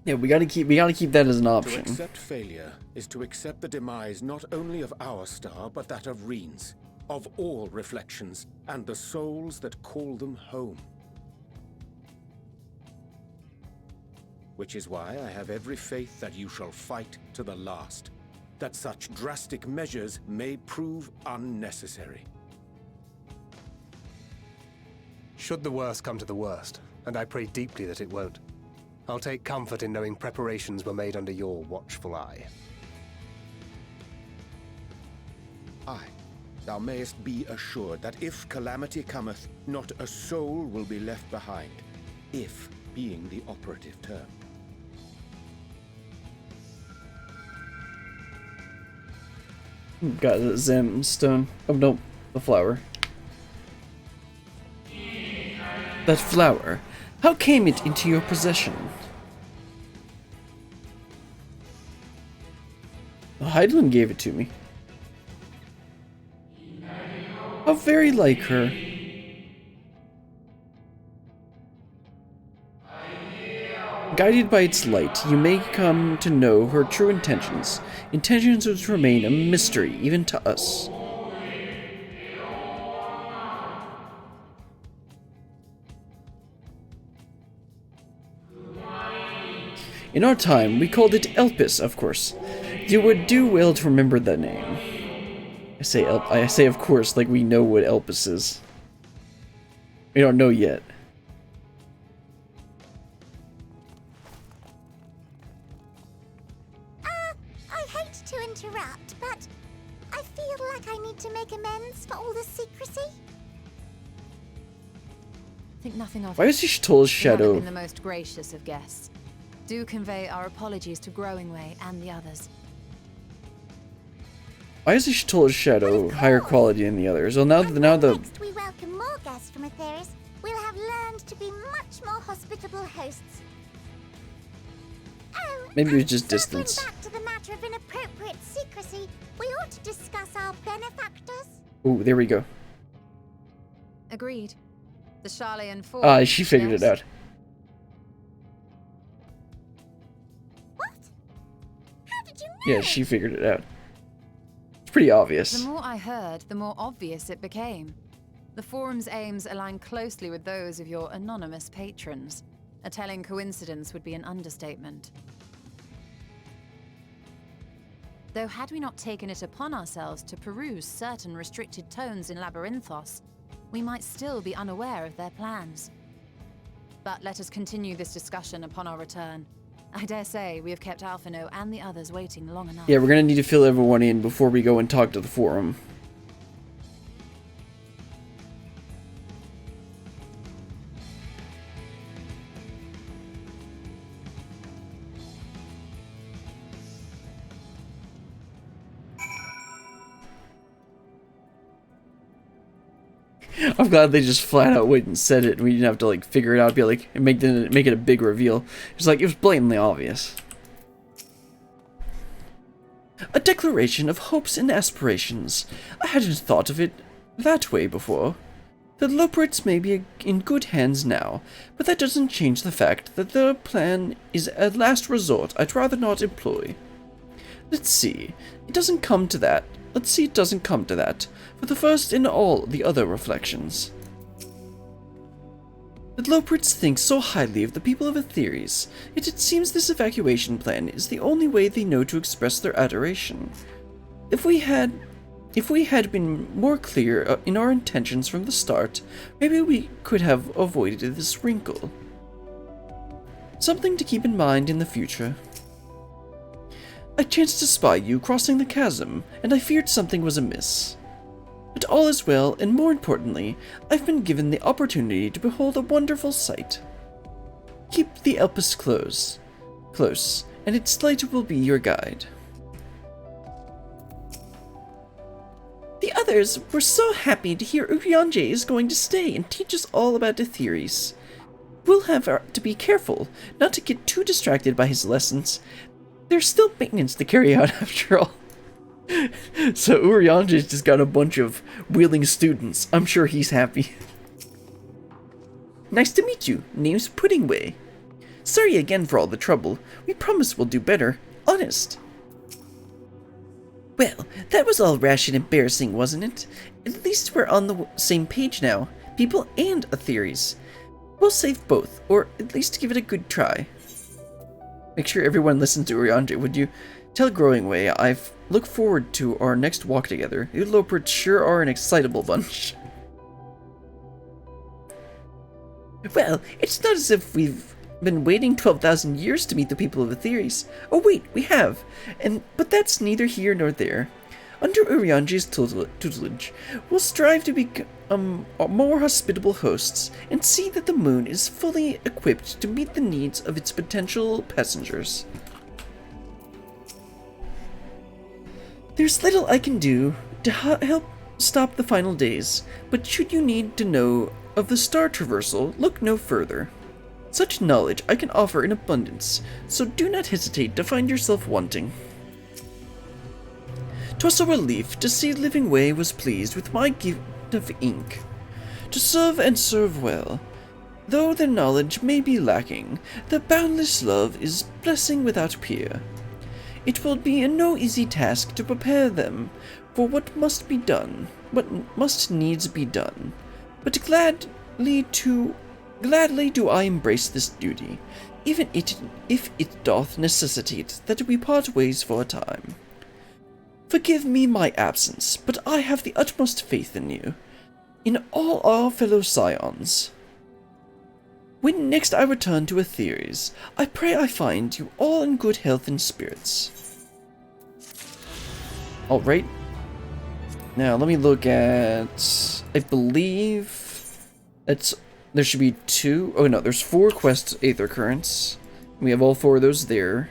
Yeah, we gotta keep that as an To option. accept failure is to accept the demise not only of our star, but that of Reen's, of all reflections, and the souls that call them home. Which is why I have every faith that you shall fight to the last, that such drastic measures may prove unnecessary. Should the worst come to the worst, and I pray deeply that it won't, I'll take comfort in knowing preparations were made under your watchful eye. Aye, thou mayest be assured that if calamity cometh, not a soul will be left behind, if being the operative term. Got the gemstone. Oh no, the flower. That flower. How came it into your possession? Hydaelyn gave it to me. How very like her. Guided by its light, you may come to know her true intentions. Intentions which remain a mystery even to us. In our time, we called it Elpis, of course. You would do well to remember that name. I say of course, like we know what Elpis is. We don't know yet. I hate to interrupt, but I feel like I need to make amends for all the secrecy. Think nothing of Why it. is he told We haven't Shadow? been the most gracious of guests. Do convey our apologies to Growing Way and the others. Why is he told Shadow higher quality than the others? Well, now And the when next we welcome more guests from Aetheris, we'll have learned to be much more hospitable hosts. Oh, Maybe it was and just circling distance. back to the matter of inappropriate secrecy, we ought to discuss our benefactors. Oh, there we go. Agreed. The Charlayan Four. Ah, she figured it yes? out. What? How did you know? Yeah, she figured it out. It's pretty obvious. The more I heard, the more obvious it became. The Forum's aims align closely with those of your anonymous patrons. A telling coincidence would be an understatement. Though had we not taken it upon ourselves to peruse certain restricted tones in Labyrinthos, we might still be unaware of their plans. But let us continue this discussion upon our return, I dare say we have kept Alphino and the others waiting long enough. Yeah, we're gonna need to fill everyone in before we go and talk to the forum. I'm glad they just flat out went and said it, and we didn't have to like figure it out, be like, and make it a big reveal. It's like it was blatantly obvious. A declaration of hopes and aspirations. I hadn't thought of it that way before. The Loporits may be in good hands now, but that doesn't change the fact that the plan is a last resort I'd rather not employ. Let's see. It doesn't come to that. Let's see it doesn't come to that, for the first in all the other reflections. The Loporits think so highly of the people of Aetheres, yet it seems this evacuation plan is the only way they know to express their adoration. If we had been more clear in our intentions from the start, maybe we could have avoided this wrinkle. Something to keep in mind in the future. I chanced to spy you crossing the chasm, and I feared something was amiss. But all is well, and more importantly, I've been given the opportunity to behold a wonderful sight. Keep the Elpis close, and its light will be your guide. The others were so happy to hear Urianger is going to stay and teach us all about Aetheres. We'll have to be careful not to get too distracted by his lessons. There's still maintenance to carry out after all. So Urianger's just got a bunch of willing students. I'm sure he's happy. Nice to meet you. Name's Puddingway. Sorry again for all the trouble. We promise we'll do better. Honest. Well, that was all rash and embarrassing, wasn't it? At least we're on the same page now. People and Aetheres. We'll save both, or at least give it a good try. Make sure everyone listens to Urianger, would you? Tell Growing Way I've looked forward to our next walk together. You Loporits sure are an excitable bunch. Well, it's not as if we've been waiting 12,000 years to meet the people of Aetheres. Oh wait, we have. But that's neither here nor there. Under Urianger's tutelage, we'll strive to become more hospitable hosts and see that the moon is fully equipped to meet the needs of its potential passengers. There's little I can do to help stop the final days, but should you need to know of the star traversal, look no further. Such knowledge I can offer in abundance, so do not hesitate to find yourself wanting. 'Twas a relief to see Living Way was pleased with my gift of ink. To serve and serve well. Though their knowledge may be lacking, their boundless love is blessing without peer. It will be no easy task to prepare them for what must be done, what must needs be done. But gladly do I embrace this duty, even if it doth necessitate that we part ways for a time. Forgive me my absence, but I have the utmost faith in you, in all our fellow scions. When next I return to Aetheres, I pray I find you all in good health and spirits. Alright. Now, let me look at... I believe... there should be 2... Oh, no, there's 4 quest Aether Currents. We have all 4 of those there.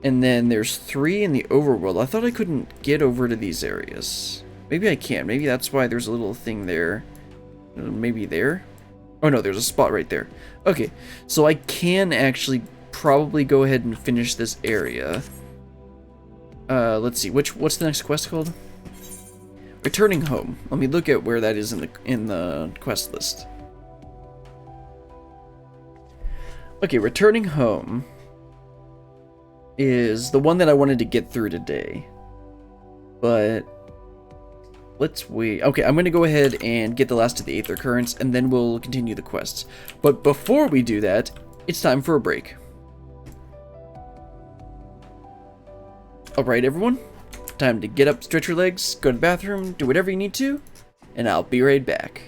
And then there's 3 in the overworld. I thought I couldn't get over to these areas. Maybe I can. Maybe that's why there's a little thing there. Maybe there? Oh no, there's a spot right there. Okay, so I can actually probably go ahead and finish this area. Let's see. What's the next quest called? Returning Home. Let me look at where that is in the quest list. Okay, Returning Home is the one that I wanted to get through today. But let's wait. Okay, I'm going to go ahead and get the last of the Aether Currents, and then we'll continue the quests. But before we do that, it's time for a break. Alright, everyone. Time to get up, stretch your legs, go to the bathroom, do whatever you need to, and I'll be right back.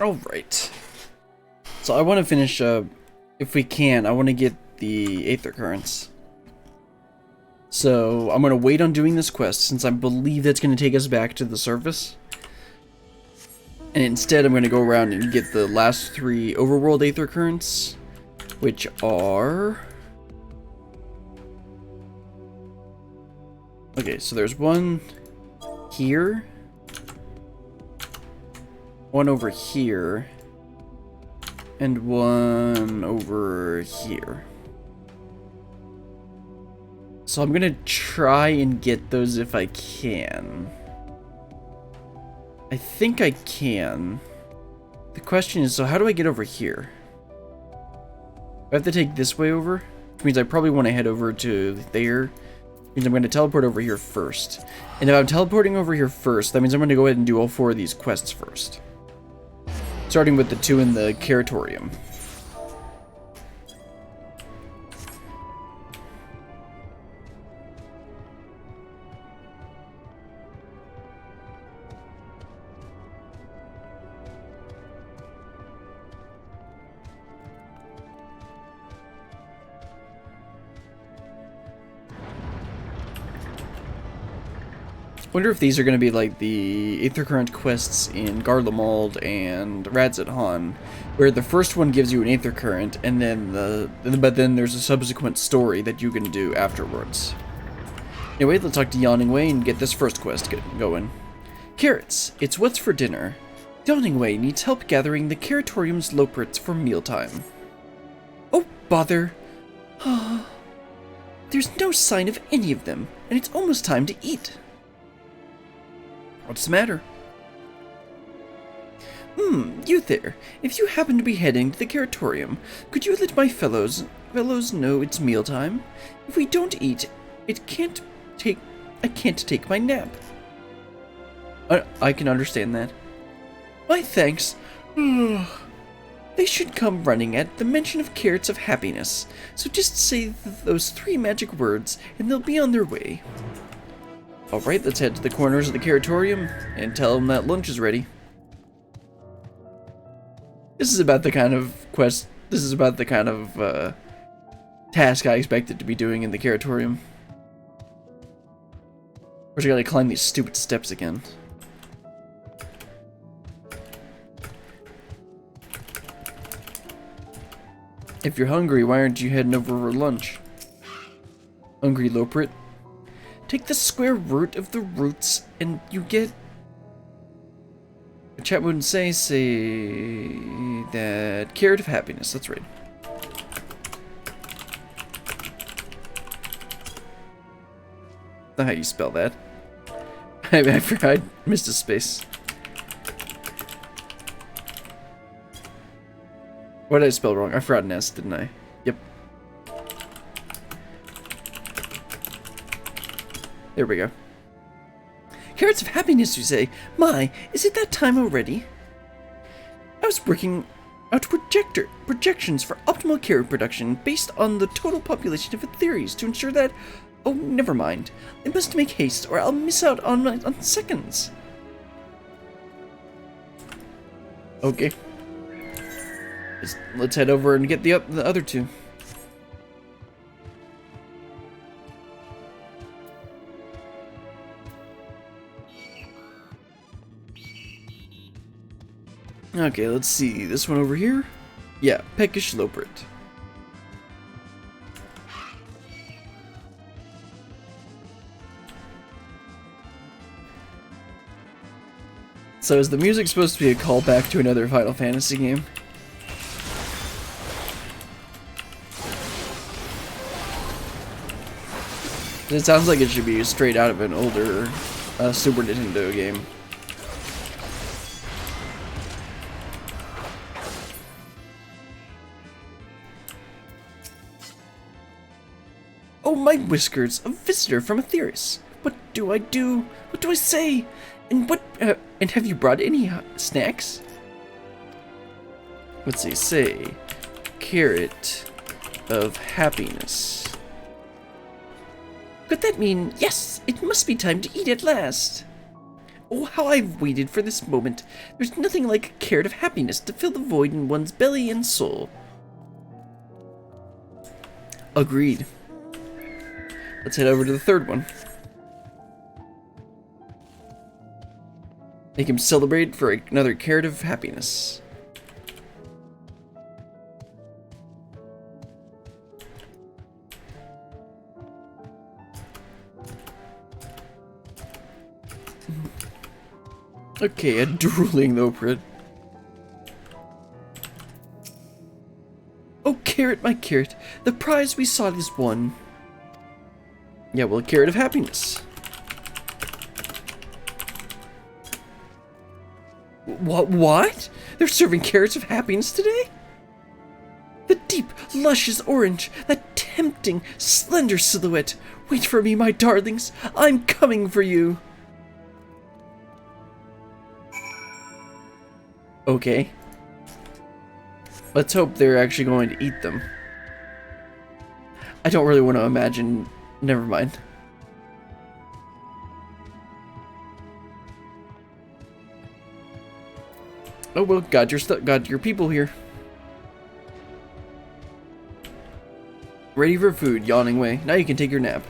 Alright. So I want to finish, if we can, I want to get the Aether Currents. So I'm going to wait on doing this quest, since I believe that's going to take us back to the surface. And instead I'm going to go around and get the last 3 overworld Aether Currents, which are... Okay, so there's one here, one over here, and one over here. So I'm gonna try and get those if I can. I think I can. The question is, so how do I get over here? I have to take this way over, which means I probably want to head over to there. Which means I'm going to teleport over here first. And if I'm teleporting over here first, that means I'm going to go ahead and do all 4 of these quests first. Starting with the 2 in the Curatorium. Wonder if these are going to be like the Aether Current quests in Garlemald and Radz-at-Han, where the first one gives you an Aether Current, and then but then there's a subsequent story that you can do afterwards. Anyway, let's talk to Yawning Way and get this first quest going. Carrots, it's what's for dinner. Yawning Way needs help gathering the Curatorium's loprits for mealtime. Oh, bother. There's no sign of any of them, and it's almost time to eat. What's the matter? You there. If you happen to be heading to the Curatorium, could you let my fellows know it's mealtime? If we don't eat, I can't take my nap. I can understand that. Why, thanks. They should come running at the mention of carrots of happiness, so just say those 3 magic words, and they'll be on their way. Alright, let's head to the corners of the Curatorium and tell them that lunch is ready. This is about the kind of quest, this is about the kind of task I expected to be doing in the Curatorium. Of course, I gotta climb these stupid steps again. If you're hungry, why aren't you heading over for lunch? Hungry Loprit? Take the square root of the roots and you get... Chat wouldn't say that carrot of happiness. That's right. Not how you spell that. I forgot. I missed a space. What did I spell wrong? I forgot an S, didn't I? Yep. There we go. Carrots of happiness, you say? My, is it that time already? I was working out projections for optimal carrot production based on the total population of Etheres to ensure that... Oh, never mind. I must make haste or I'll miss out on seconds. Okay. Let's head over and get the other two. Okay, let's see. This one over here? Yeah, Peckish Lopert. So is the music supposed to be a callback to another Final Fantasy game? It sounds like it should be straight out of an older Super Nintendo game. Oh my whiskers, a visitor from Etheris. What do I do? What do I say? And and have you brought any snacks? Let's see, say, carrot of happiness. Could that mean, yes, it must be time to eat at last? Oh, how I've waited for this moment. There's nothing like a carrot of happiness to fill the void in one's belly and soul. Agreed. Let's head over to the third one. Make him celebrate for another carrot of happiness. Okay, a drooling Loprit. Oh, carrot, my carrot. The prize we sought is won. Yeah, well, carrot of happiness. What? They're serving carrots of happiness today? The deep, luscious orange, that tempting, slender silhouette. Wait for me, my darlings. I'm coming for you. Okay. Let's hope they're actually going to eat them. I don't really want to imagine. Never mind. Oh well, got your people here. Ready for food, yawning way. Now you can take your nap.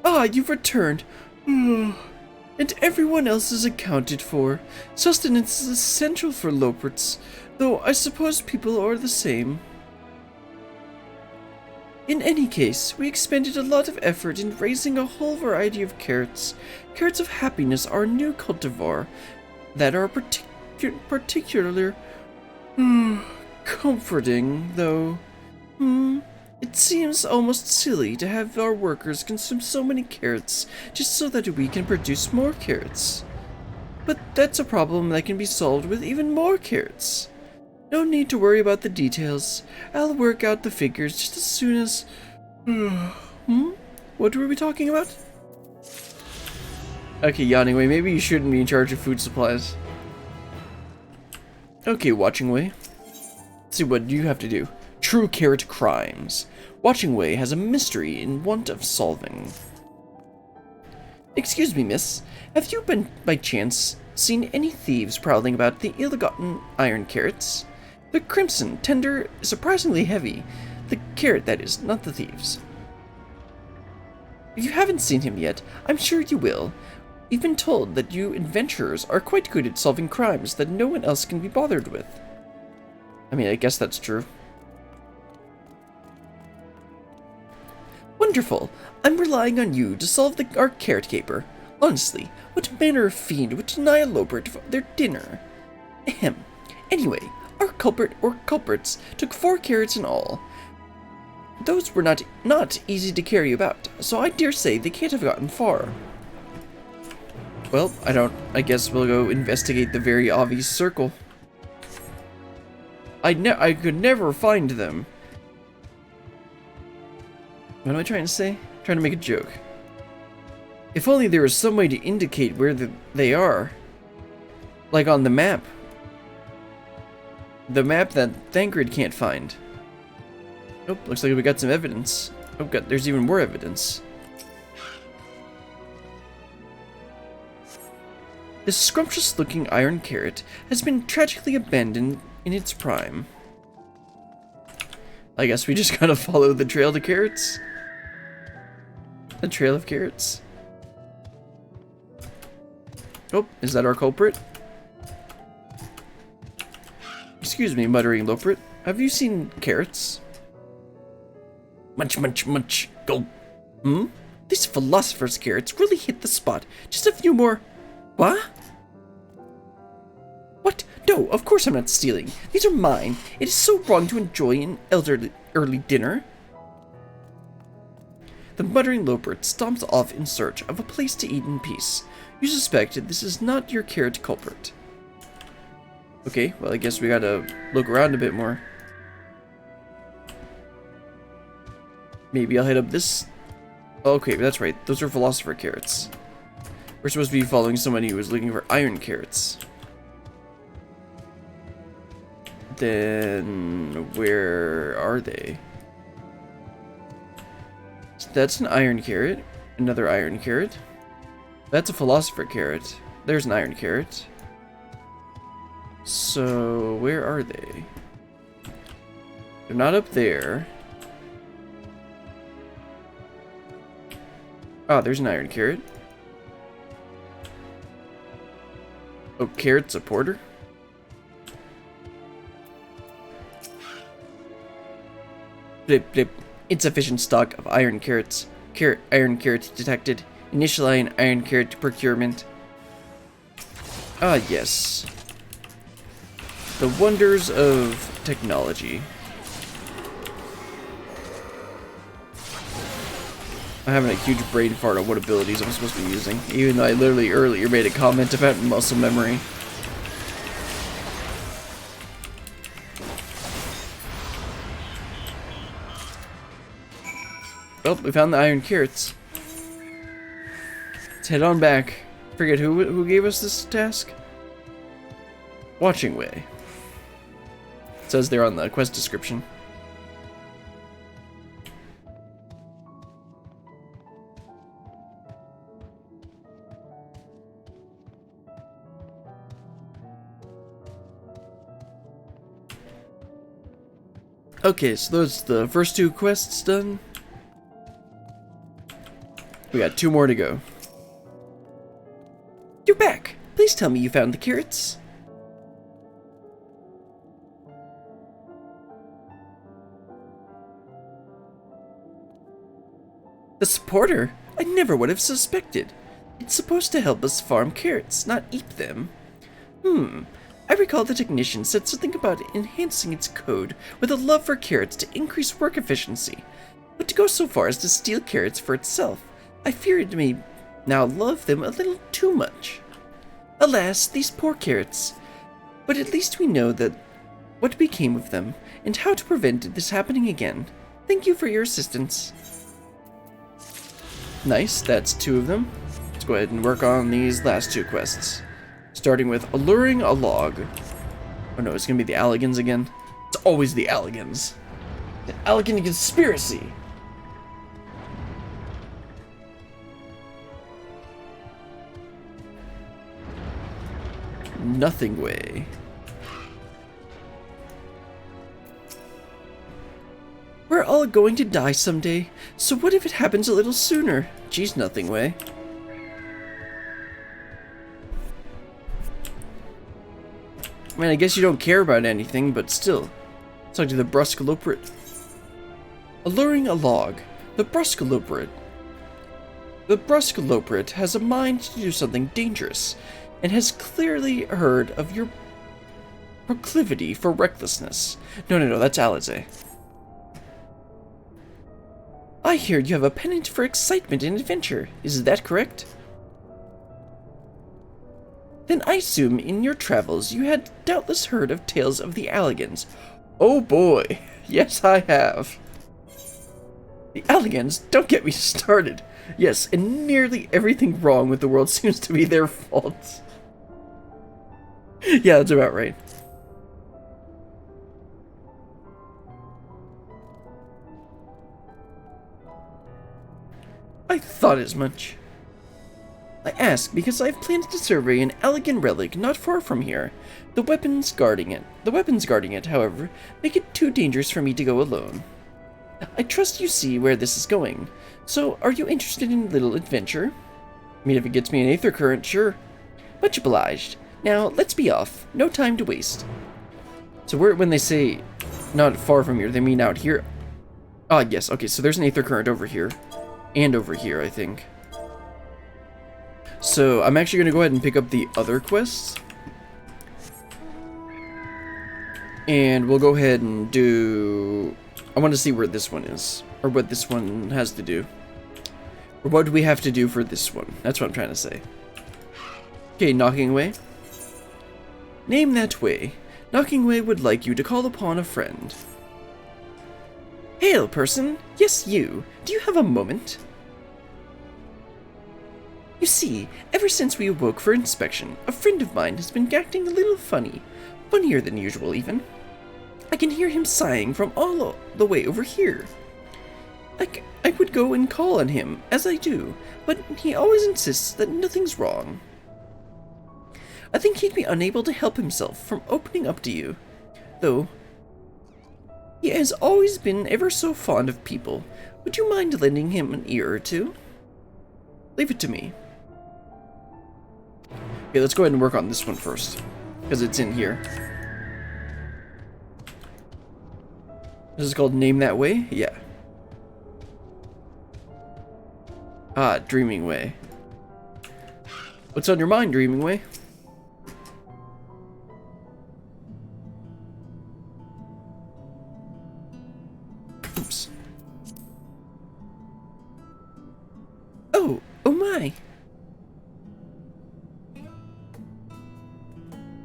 Ah, you've returned. And everyone else is accounted for. Sustenance is essential for Loperts, though I suppose people are the same. In any case, we expended a lot of effort in raising a whole variety of carrots. Carrots of happiness are a new cultivar that are particularly comforting, though. It seems almost silly to have our workers consume so many carrots just so that we can produce more carrots. But that's a problem that can be solved with even more carrots. No need to worry about the details. I'll work out the figures just as soon as... What were we talking about? Okay, Yawning Way, maybe you shouldn't be in charge of food supplies. Okay, Watching Way. Let's see what you have to do. True carrot crimes. Watching Way has a mystery in want of solving. Excuse me, miss. Have you by chance seen any thieves prowling about the ill-gotten iron carrots? They're crimson, tender, surprisingly heavy. The carrot, that is, not the thieves. If you haven't seen him yet, I'm sure you will. We've been told that you adventurers are quite good at solving crimes that no one else can be bothered with. I mean, I guess that's true. Wonderful! I'm relying on you to solve our carrot caper. Honestly, what manner of fiend would deny a loper their dinner? Ahem. Anyway, our culprit or culprits took 4 carrots in all. Those were not easy to carry about, so I dare say they can't have gotten far. Well, I guess we'll go investigate the very obvious circle. I could never find them. What am I trying to say? I'm trying to make a joke. If only there was some way to indicate where they are. Like on the map. The map that Thancred can't find. Nope, looks like we got some evidence. Oh god, there's even more evidence. This scrumptious-looking iron carrot has been tragically abandoned in its prime. I guess we just gotta follow the trail to carrots? The trail of carrots? Oh, is that our culprit? Excuse me, muttering Loprit. Have you seen carrots? Munch, munch, munch. Gulp. These philosopher's carrots really hit the spot. Just a few more. What? What? No, of course I'm not stealing. These are mine. It is so wrong to enjoy an early dinner. The muttering Lopert stomps off in search of a place to eat in peace. You suspect this is not your carrot culprit. Okay, well I guess we gotta look around a bit more. Maybe I'll head up this... Okay, that's right. Those are philosopher carrots. We're supposed to be following somebody who was looking for iron carrots. Then... where are they? So that's an iron carrot. Another iron carrot. That's a philosopher carrot. There's an iron carrot. So, where are they? They're not up there. Ah, there's an iron carrot. Oh, carrot supporter? Blip, blip. Insufficient stock of iron carrots. Iron carrots detected. Initialize iron carrot procurement. Ah, yes. The wonders of technology. I'm having a huge brain fart on what abilities I'm supposed to be using, even though I literally earlier made a comment about muscle memory. Oh, we found the iron carrots. Let's head on back. Forget who gave us this task? Watching Way. It says there on the quest description. Okay, so those the first 2 quests done. We got 2 more to go. You're back! Please tell me you found the carrots. The supporter? I never would have suspected. It's supposed to help us farm carrots, not eat them. I recall the technician said something about enhancing its code with a love for carrots to increase work efficiency. But to go so far as to steal carrots for itself, I fear it may now love them a little too much. Alas, these poor carrots. But at least we know that what became of them, and how to prevent this happening again. Thank you for your assistance. Nice, that's 2 of them. Let's go ahead and work on these last 2 quests. Starting with alluring a log. Oh no, it's gonna be the Alligans again. It's always the Alligans. The Alligan conspiracy. Nothing way. We're all going to die someday, so what if it happens a little sooner? Geez, nothing way. I mean, I guess you don't care about anything, but still. Let's talk to the brusque Loprit. Alluring a log. The Bruscaloperate. The Bruscaloperate has a mind to do something dangerous, and has clearly heard of your proclivity for recklessness. No, that's Alize. I hear you have a penchant for excitement and adventure. Is that correct? Then I assume in your travels you had doubtless heard of tales of the Alligans. Oh boy, yes I have. The Alligans, don't get me started. Yes, and nearly everything wrong with the world seems to be their fault. Yeah, that's about right. I thought as much. I ask because I've planned to survey an Alligan relic not far from here. The weapons guarding it, however, make it too dangerous for me to go alone. I trust you see where this is going. So, are you interested in a little adventure? I mean, if it gets me an aether current, sure. Much obliged. Now, let's be off. No time to waste. So when they say not far from here, they mean out here? Ah, yes. Okay, so there's an aether current over here. And over here, I think. So, I'm actually going to go ahead and pick up the other quests. And we'll go ahead and do... I want to see where this one is. Or what this one has to do. Or what do we have to do for this one? That's what I'm trying to say. Okay, Knocking Way. Name that way. Knocking Way would like you to call upon a friend. Hail, person! Yes, you! Do you have a moment? You see, ever since we awoke for inspection, a friend of mine has been acting a little funny. Funnier than usual, even. I can hear him sighing from all the way over here. I would go and call on him, as I do, but he always insists that nothing's wrong. I think he'd be unable to help himself from opening up to you, though he has always been ever so fond of people. Would you mind lending him an ear or two? Leave it to me. Okay, let's go ahead and work on this one first, because it's in here. This is called Name That Way? Yeah. Ah, Dreaming Way. What's on your mind, Dreaming Way? Oops. Oh my.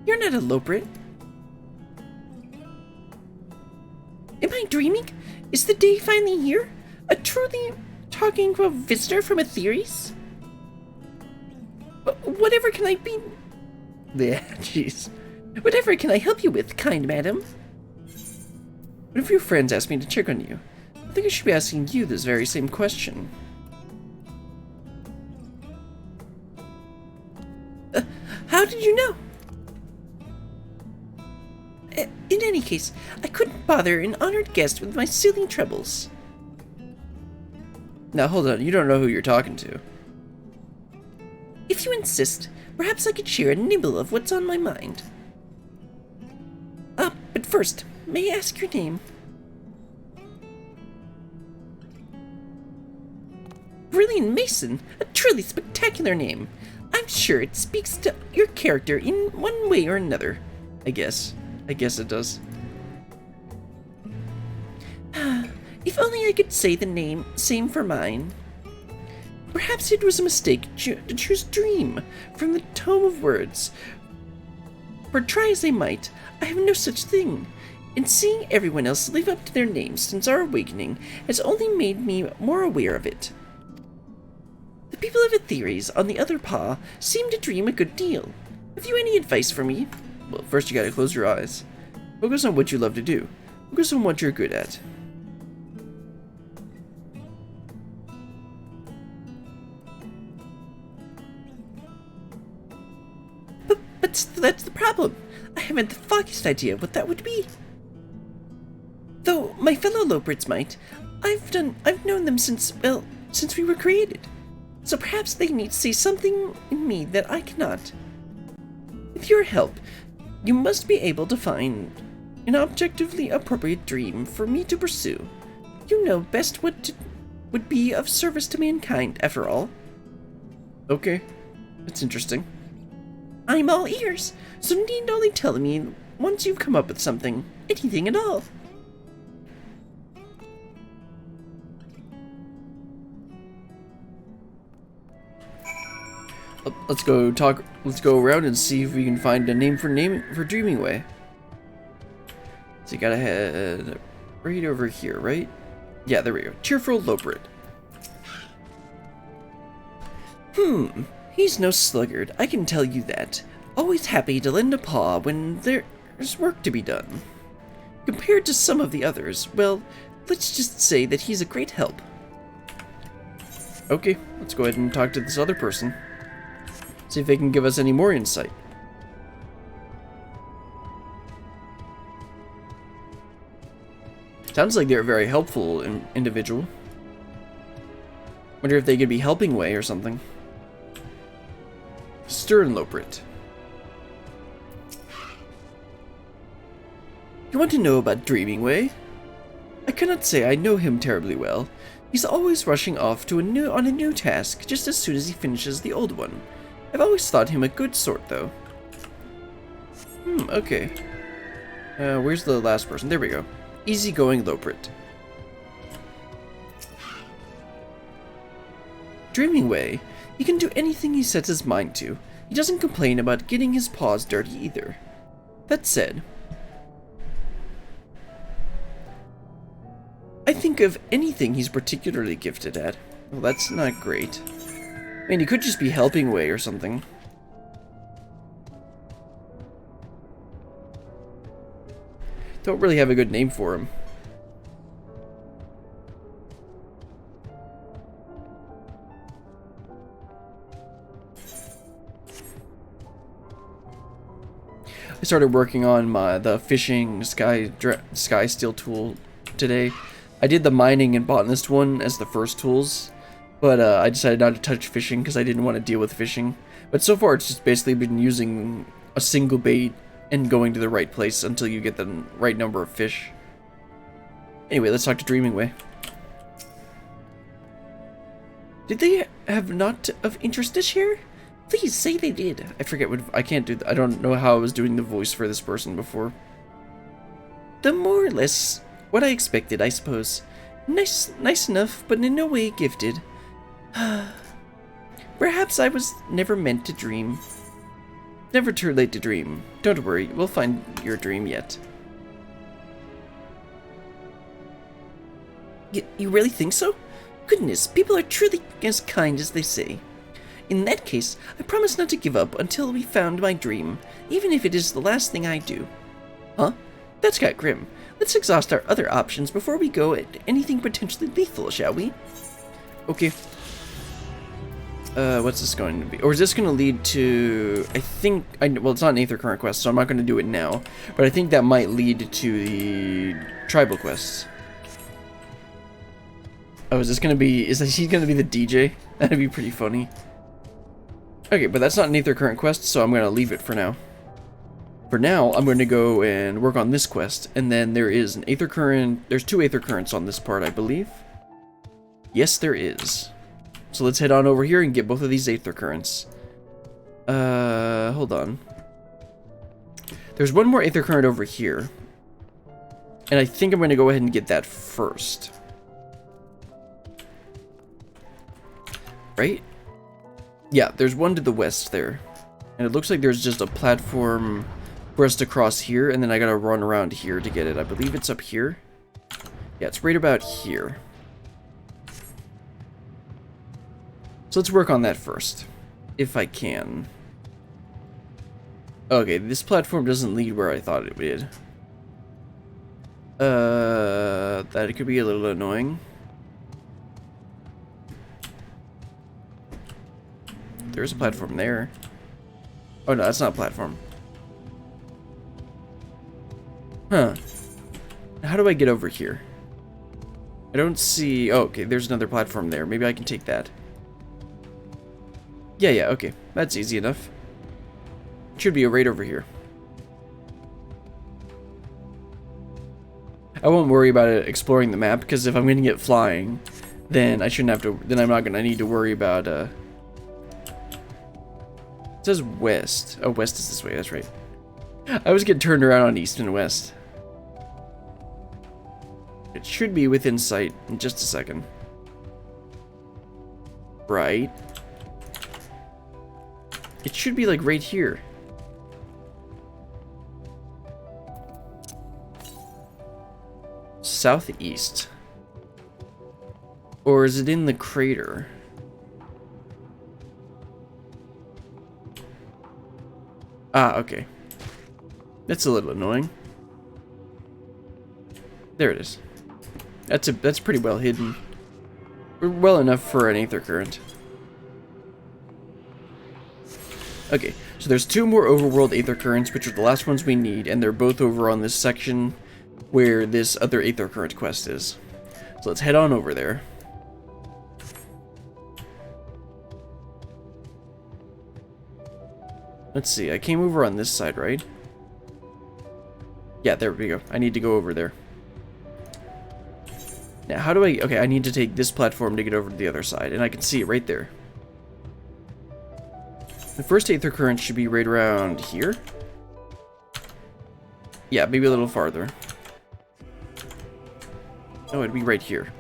You're not a Loprit. Am I dreaming? Is the day finally here? A truly talking to a visitor from Aetheres? Whatever can I be? Yeah, jeez. Whatever can I help you with, kind madam? One of your friends asked me to check on you. I think I should be asking you this very same question. How did you know? In any case, I couldn't bother an honored guest with my silly troubles. Now hold on, you don't know who you're talking to. If you insist, perhaps I could share a nibble of what's on my mind. But first, may I ask your name? Brilliant Mason, a truly spectacular name. I'm sure it speaks to your character in one way or another. I guess it does. If only I could say the same for mine. Perhaps it was a mistake to choose Dream from the tome of words. For try as I might, I have no such thing. And seeing everyone else live up to their names since our awakening has only made me more aware of it. The people of Aetheres, on the other paw, seem to dream a good deal. Have you any advice for me? Well, first you gotta close your eyes. Focus on what you love to do. Focus on what you're good at. But that's the problem. I haven't the foggiest idea what that would be. Though my fellow Loprits might, I've known them since we were created. So perhaps they need to see something in me that I cannot. With your help, you must be able to find an objectively appropriate dream for me to pursue. You know best what would be of service to mankind, after all. Okay, that's interesting. I'm all ears, so need only tell me once you've come up with something, anything at all. Let's go around and see if we can find a name for Dreaming Way. So you gotta head right over here, right? Yeah, there we go. Cheerful Loprit. He's no sluggard, I can tell you that. Always happy to lend a paw when there's work to be done. Compared to some of the others, well, let's just say that he's a great help. Okay, let's go ahead and talk to this other person. See if they can give us any more insight. Sounds like they're a very helpful individual. Wonder if they could be helping Way or something. Sternloprit. You want to know about Dreaming Way? I cannot say I know him terribly well. He's always rushing off to on a new task just as soon as he finishes the old one. I've always thought him a good sort, though. Okay. Where's the last person? There we go. Easygoing Loprit. Dreaming Way. He can do anything he sets his mind to. He doesn't complain about getting his paws dirty either. That said, I think of anything he's particularly gifted at. Well, that's not great. I mean, he could just be helping Way or something. Don't really have a good name for him. I started working on the fishing sky steel tool today. I did the mining and botanist one as the first tools, but I decided not to touch fishing because I didn't want to deal with fishing. But so far it's just basically been using a single bait and going to the right place until you get the right number of fish. Anyway, let's talk to Dreaming Way. Did they have not of interest this year? Please say they did. I forget what I can't do. I don't know how I was doing the voice for this person before. The more or less what I expected, I suppose. Nice enough, but in no way gifted. Perhaps I was never meant to dream. Never too late to dream. Don't worry, we'll find your dream yet. You really think so? Goodness, people are truly as kind as they say. In that case, I promise not to give up until we found my dream, even if it is the last thing I do. Huh? That's got grim. Let's exhaust our other options before we go at anything potentially lethal, shall we? Okay. What's this going to be? Or is this going to lead to... well, it's not an Aether Current quest, so I'm not going to do it now. But I think that might lead to the tribal quests. Oh, is he going to be the DJ? That'd be pretty funny. Okay, but that's not an Aether Current quest, so I'm going to leave it for now. For now, I'm going to go and work on this quest, and then there is an Aether Current... There's 2 Aether Currents on this part, I believe. Yes, there is. So let's head on over here and get both of these Aether Currents. Hold on. There's one more Aether Current over here. And I think I'm going to go ahead and get that first. Right? Yeah, there's one to the west there. And it looks like there's just a platform for us to cross here, and then I gotta run around here to get it. I believe it's up here. Yeah, it's right about here. So let's work on that first, if I can. Okay, this platform doesn't lead where I thought it did. That could be a little annoying. There's a platform there. Oh no, that's not a platform. Huh. How do I get over here? I don't see... Oh, okay, there's another platform there. Maybe I can take that. Yeah, okay. That's easy enough. Should be right over here. I won't worry about it exploring the map, because if I'm going to get flying, then I shouldn't have to, then I'm not gonna need to worry about, it says west. Oh, west is this way, that's right. I always get turned around on east and west. It should be within sight in just a second. Right. It should be like right here. Southeast. Or is it in the crater? Ah, okay. That's a little annoying. There it is. That's pretty well hidden. Well enough for an aether current. Okay, so there's 2 more overworld aether currents, which are the last ones we need, and they're both over on this section where this other aether current quest is. So let's head on over there. Let's see, I came over on this side, right? Yeah, there we go. I need to go over there. Now, how do I... Okay, I need to take this platform to get over to the other side, and I can see it right there. The first aether current should be right around here. Yeah, maybe a little farther. Oh, it'd be right here.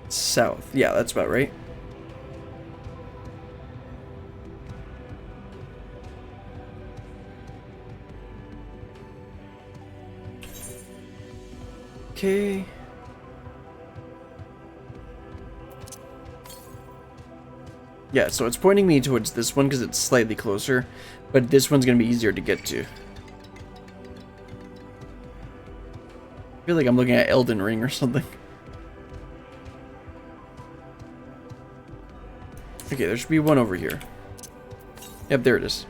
South. Yeah, that's about right. Okay. Yeah, so it's pointing me towards this one because it's slightly closer, but this one's going to be easier to get to. I feel like I'm looking at Elden Ring or something. Okay, there should be one over here. Yep, there it is.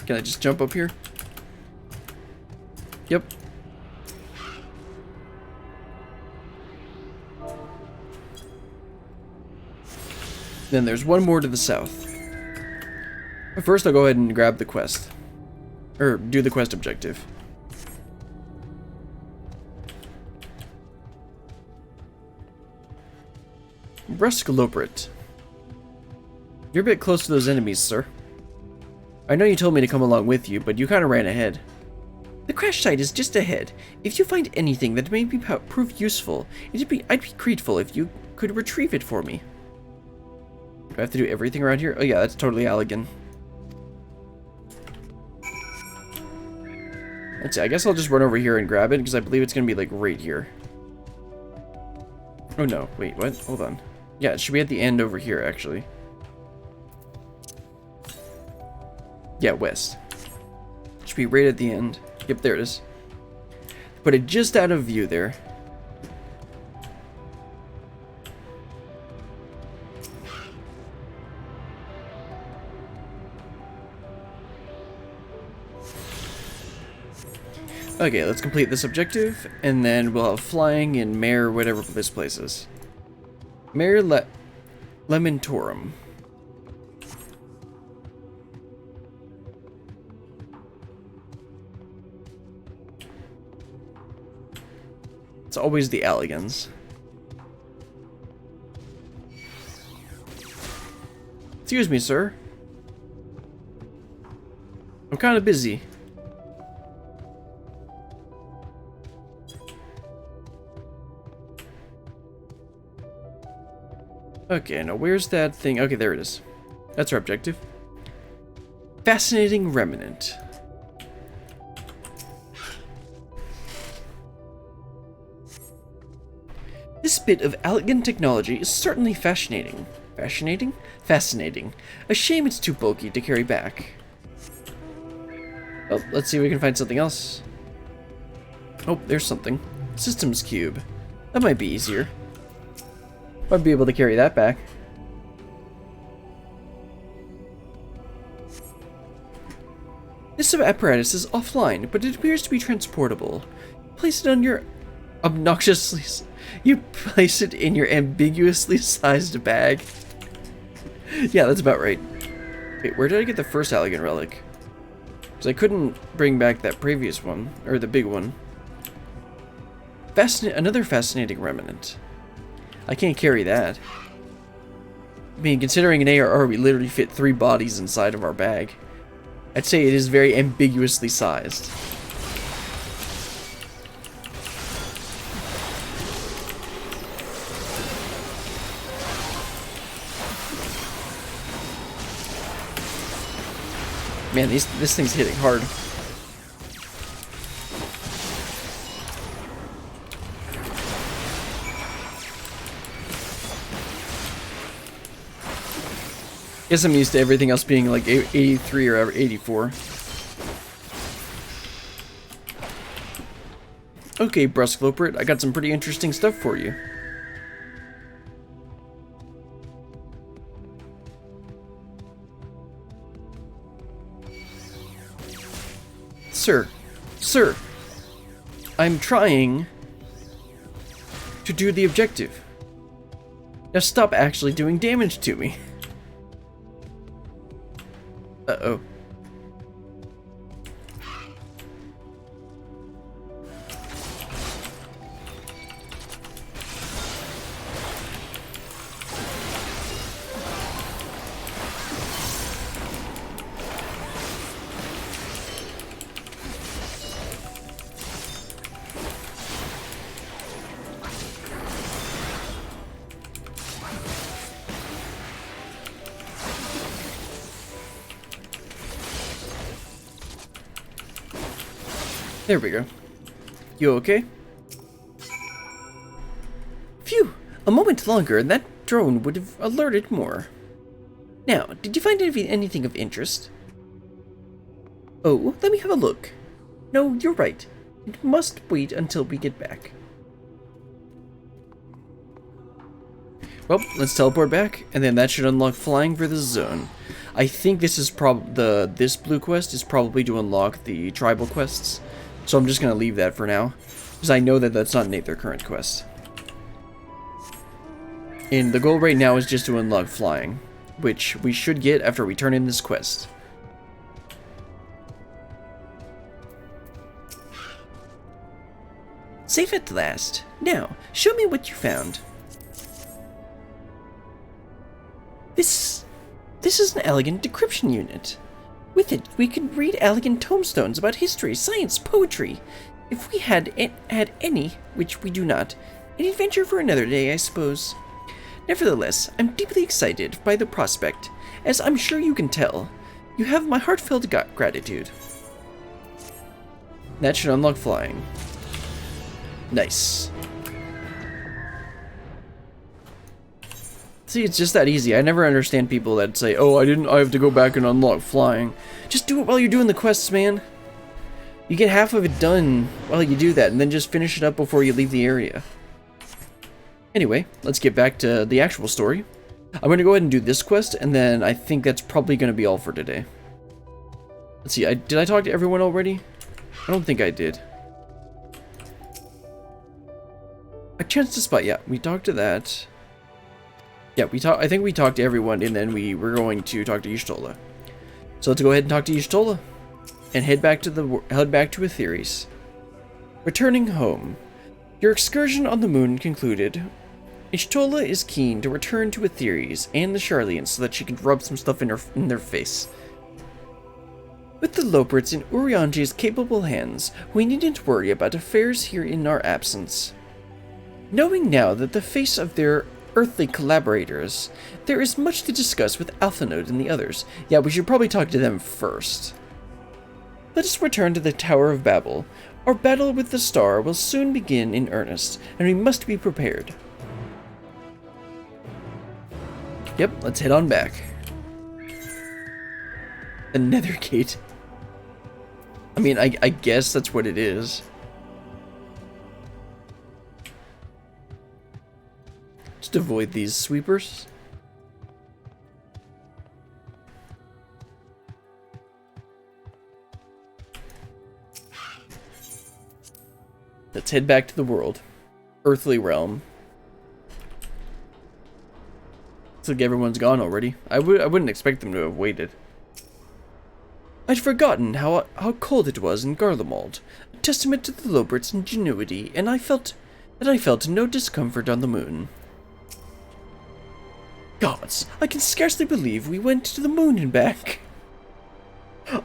Can I just jump up here? Yep. Then there's one more to the south. But first I'll go ahead and grab the quest. Or do the quest objective. Bruskaloprit. You're a bit close to those enemies, sir. I know you told me to come along with you, but you kind of ran ahead. The crash site is just ahead. If you find anything that may prove useful, I'd be grateful if you could retrieve it for me. Do I have to do everything around here? Oh yeah, that's totally Allegan. Let's see, I guess I'll just run over here and grab it, because I believe it's going to be like right here. Oh no, wait, what? Hold on. Yeah, it should be at the end over here, actually. Yeah, west. Should be right at the end. Yep, there it is. Put it just out of view there. Okay, let's complete this objective, and then we'll have flying in Mare, whatever this place is. Mare Lementorum. It's always the Alligans. Excuse me, sir. I'm kind of busy. Okay, now where's that thing? Okay, there it is. That's our objective. Fascinating remnant. This bit of elegant technology is certainly fascinating. Fascinating? Fascinating. A shame it's too bulky to carry back. Well, let's see if we can find something else. Oh, there's something. Systems cube. That might be easier. Might be able to carry that back. This apparatus is offline, but it appears to be transportable. Place it on your Obnoxiously, you place it in your ambiguously sized bag. Yeah, that's about right. Wait, where did I get the first elegant relic? Because I couldn't bring back that previous one, or the big one. Another fascinating remnant. I can't carry that. I mean, considering an ARR, we literally fit 3 bodies inside of our bag. I'd say it is very ambiguously sized. Man, this thing's hitting hard. Guess I'm used to everything else being like 83 or 84. Okay, Brusque Lopert, I got some pretty interesting stuff for you. Sir, I'm trying to do the objective. Now stop actually doing damage to me. Uh-oh. There we go. You okay? Phew! A moment longer and that drone would have alerted more. Now, did you find anything of interest? Oh, let me have a look. No, you're right. It must wait until we get back. Well, let's teleport back, and then that should unlock flying for this zone. I think this is this blue quest is probably to unlock the tribal quests. So I'm just going to leave that for now, because I know that that's not their current quest. And the goal right now is just to unlock flying, which we should get after we turn in this quest. Safe at last. Now, show me what you found. This is an elegant decryption unit. With it, we could read elegant tombstones about history, science, poetry. If we had any, which we do not, an adventure for another day, I suppose. Nevertheless, I'm deeply excited by the prospect, as I'm sure you can tell. You have my heartfelt gratitude. That should unlock flying. Nice. See, it's just that easy. I never understand people that say, oh, I have to go back and unlock flying. Just do it while you're doing the quests, man. You get half of it done while you do that, and then just finish it up before you leave the area. Anyway, let's get back to the actual story. I'm going to go ahead and do this quest, and then I think that's probably going to be all for today. Let's see, did I talk to everyone already? I don't think I did. A chance to spot, yeah, we talked to that. Yeah, I think we talked to everyone, and then we were going to talk to Y'shtola. So let's go ahead and talk to Y'shtola, and head back to Aetheres. Returning home. Your excursion on the moon concluded. Y'shtola is keen to return to Aetheres and the Sharlayan so that she can rub some stuff in their face. With the Loperts in Urianji's capable hands, we needn't worry about affairs here in our absence. Knowing now that the face of their earthly collaborators, there is much to discuss with Alphanode and the others. Yeah, we should probably talk to them first. Let us return to the Tower of Babel. Our battle with the star will soon begin in earnest, and we must be prepared. Yep, let's head on back. The Nether Gate. I mean, I guess that's what it is. Just avoid these sweepers. Let's head back to the world. earthly realm. It's like everyone's gone already. I wouldn't expect them to have waited. I'd forgotten how cold it was in Garlemald, a testament to the Lobert's ingenuity, and I felt no discomfort on the moon. Gods, I can scarcely believe we went to the moon and back.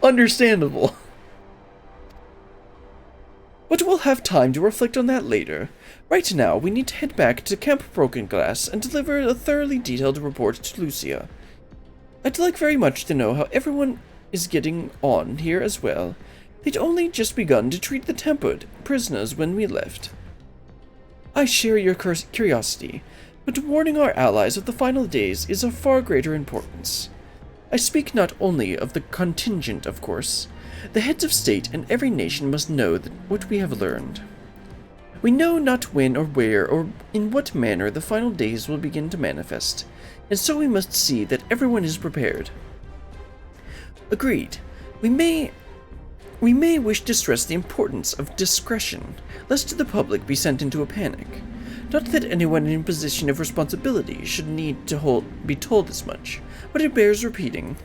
Understandable. But we'll have time to reflect on that later. Right now, we need to head back to Camp Broken Glass and deliver a thoroughly detailed report to Lucia. I'd like very much to know how everyone is getting on here as well. They'd only just begun to treat the tempered prisoners when we left. I share your curiosity, but warning our allies of the final days is of far greater importance. I speak not only of the contingent, of course. The heads of state and every nation must know what we have learned. We know not when or where or in what manner the final days will begin to manifest, and so we must see that everyone is prepared. Agreed. We may wish to stress the importance of discretion, lest the public be sent into a panic. Not that anyone in a position of responsibility should need to be told as much, but it bears repeating.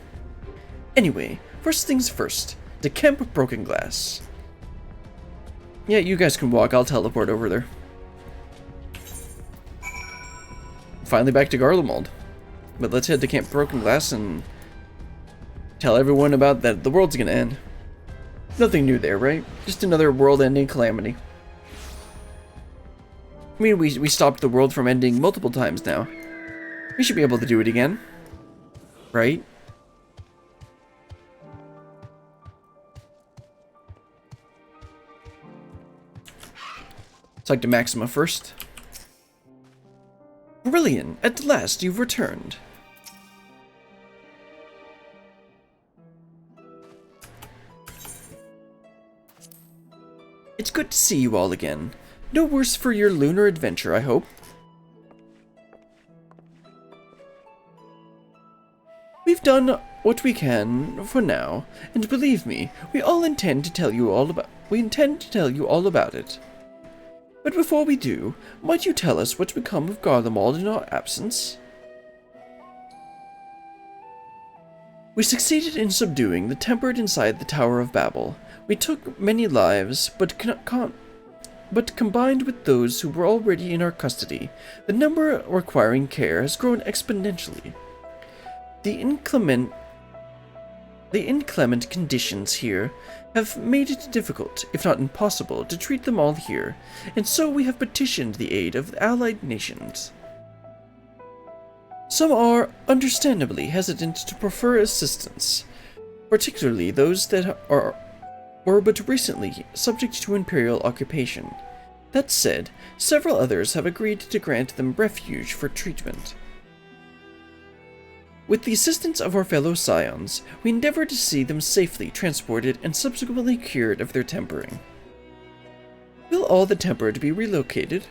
Anyway, first things first, to Camp Broken Glass. Yeah, you guys can walk, I'll teleport over there. Finally back to Garlemald. But let's head to Camp Broken Glass and tell everyone about that the world's gonna end. Nothing new there, right? Just another world-ending calamity. I mean, we stopped the world from ending multiple times now. We should be able to do it again. Right? Talk to Maxima first. Brilliant! At last you've returned. It's good to see you all again. No worse for your lunar adventure, I hope. We've done what we can for now, and believe me, we intend to tell you all about it. But before we do, might you tell us what's become of Garlemald in our absence? We succeeded in subduing the tempered inside the Tower of Babel. We took many lives, but combined with those who were already in our custody, the number requiring care has grown exponentially. The inclement conditions here have made it difficult, if not impossible, to treat them all here, and so we have petitioned the aid of the allied nations. Some are understandably hesitant to prefer assistance, particularly those that were but recently subject to imperial occupation. That said, several others have agreed to grant them refuge for treatment. With the assistance of our fellow scions, we endeavor to see them safely transported and subsequently cured of their tempering. Will all the tempered be relocated?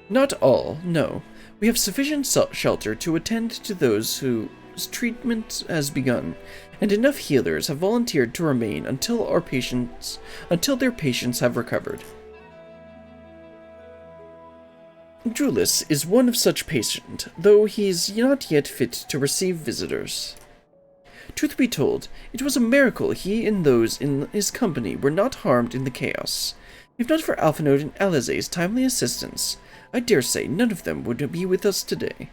Not all, no. We have sufficient shelter to attend to those whose treatment has begun, and enough healers have volunteered to remain until their patients have recovered. Julius is one of such patient, though he is not yet fit to receive visitors. Truth be told, it was a miracle he and those in his company were not harmed in the chaos. If not for Alphinaud and Alizé's timely assistance, I dare say none of them would be with us today.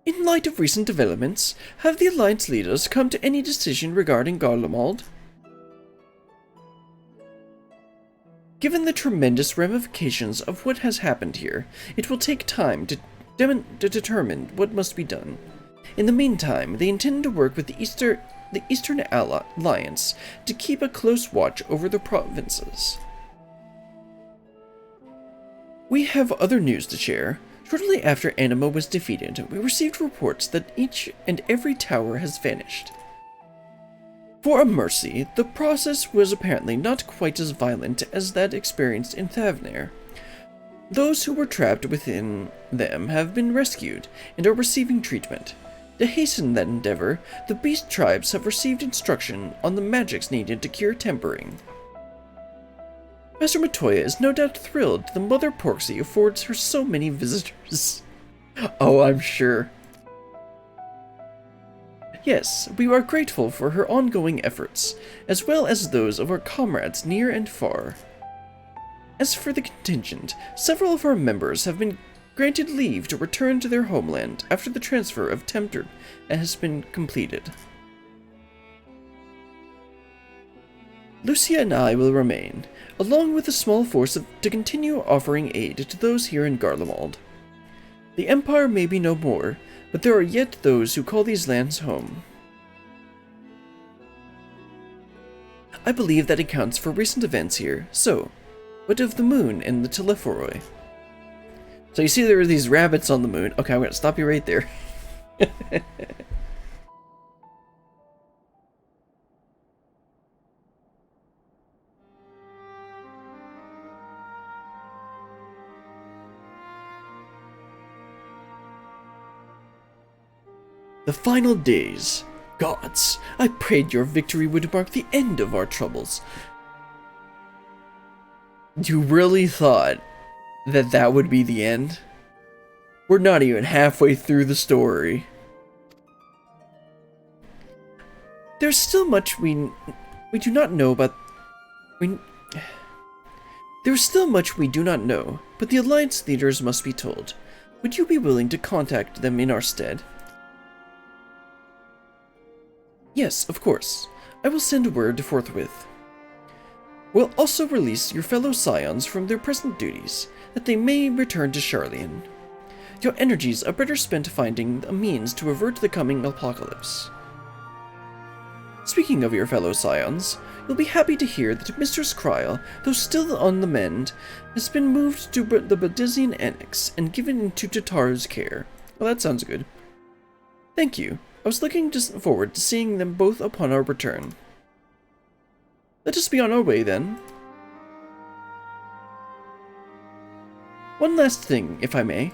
In light of recent developments, have the Alliance leaders come to any decision regarding Garlemald? Given the tremendous ramifications of what has happened here, it will take time to determine what must be done. In the meantime, they intend to work with the Eastern Alliance to keep a close watch over the provinces. We have other news to share. Shortly after Anima was defeated, we received reports that each and every tower has vanished. For a mercy, the process was apparently not quite as violent as that experienced in Thavnair. Those who were trapped within them have been rescued and are receiving treatment. To hasten that endeavor, the beast tribes have received instruction on the magics needed to cure tempering. Master Matoya is no doubt thrilled the Mother Porksy affords her so many visitors. Oh, I'm sure. Yes, we are grateful for her ongoing efforts, as well as those of our comrades near and far. As for the contingent, several of our members have been granted leave to return to their homeland after the transfer of Tempter has been completed. Lucia and I will remain, along with a small force to continue offering aid to those here in Garlemald. The Empire may be no more, but there are yet those who call these lands home. I believe that accounts for recent events here, so, what of the moon and the Telephoroi? So you see there are these rabbits on the moon. Okay, I'm going to stop you right there. The final days. Gods, I prayed your victory would mark the end of our troubles. You really thought that that would be the end? We're not even halfway through the story. There's still much we do not know about... There's still much we do not know, but the Alliance leaders must be told. Would you be willing to contact them in our stead? Yes, of course. I will send word forthwith. We'll also release your fellow scions from their present duties, that they may return to Charlian. Your energies are better spent finding a means to avert the coming apocalypse. Speaking of your fellow scions, you'll be happy to hear that Mistress Kryl, though still on the mend, has been moved to the Badizian Annex and given into Tataru's care. Well, that sounds good. Thank you. I was looking forward to seeing them both upon our return. Let us be on our way, then. One last thing, if I may.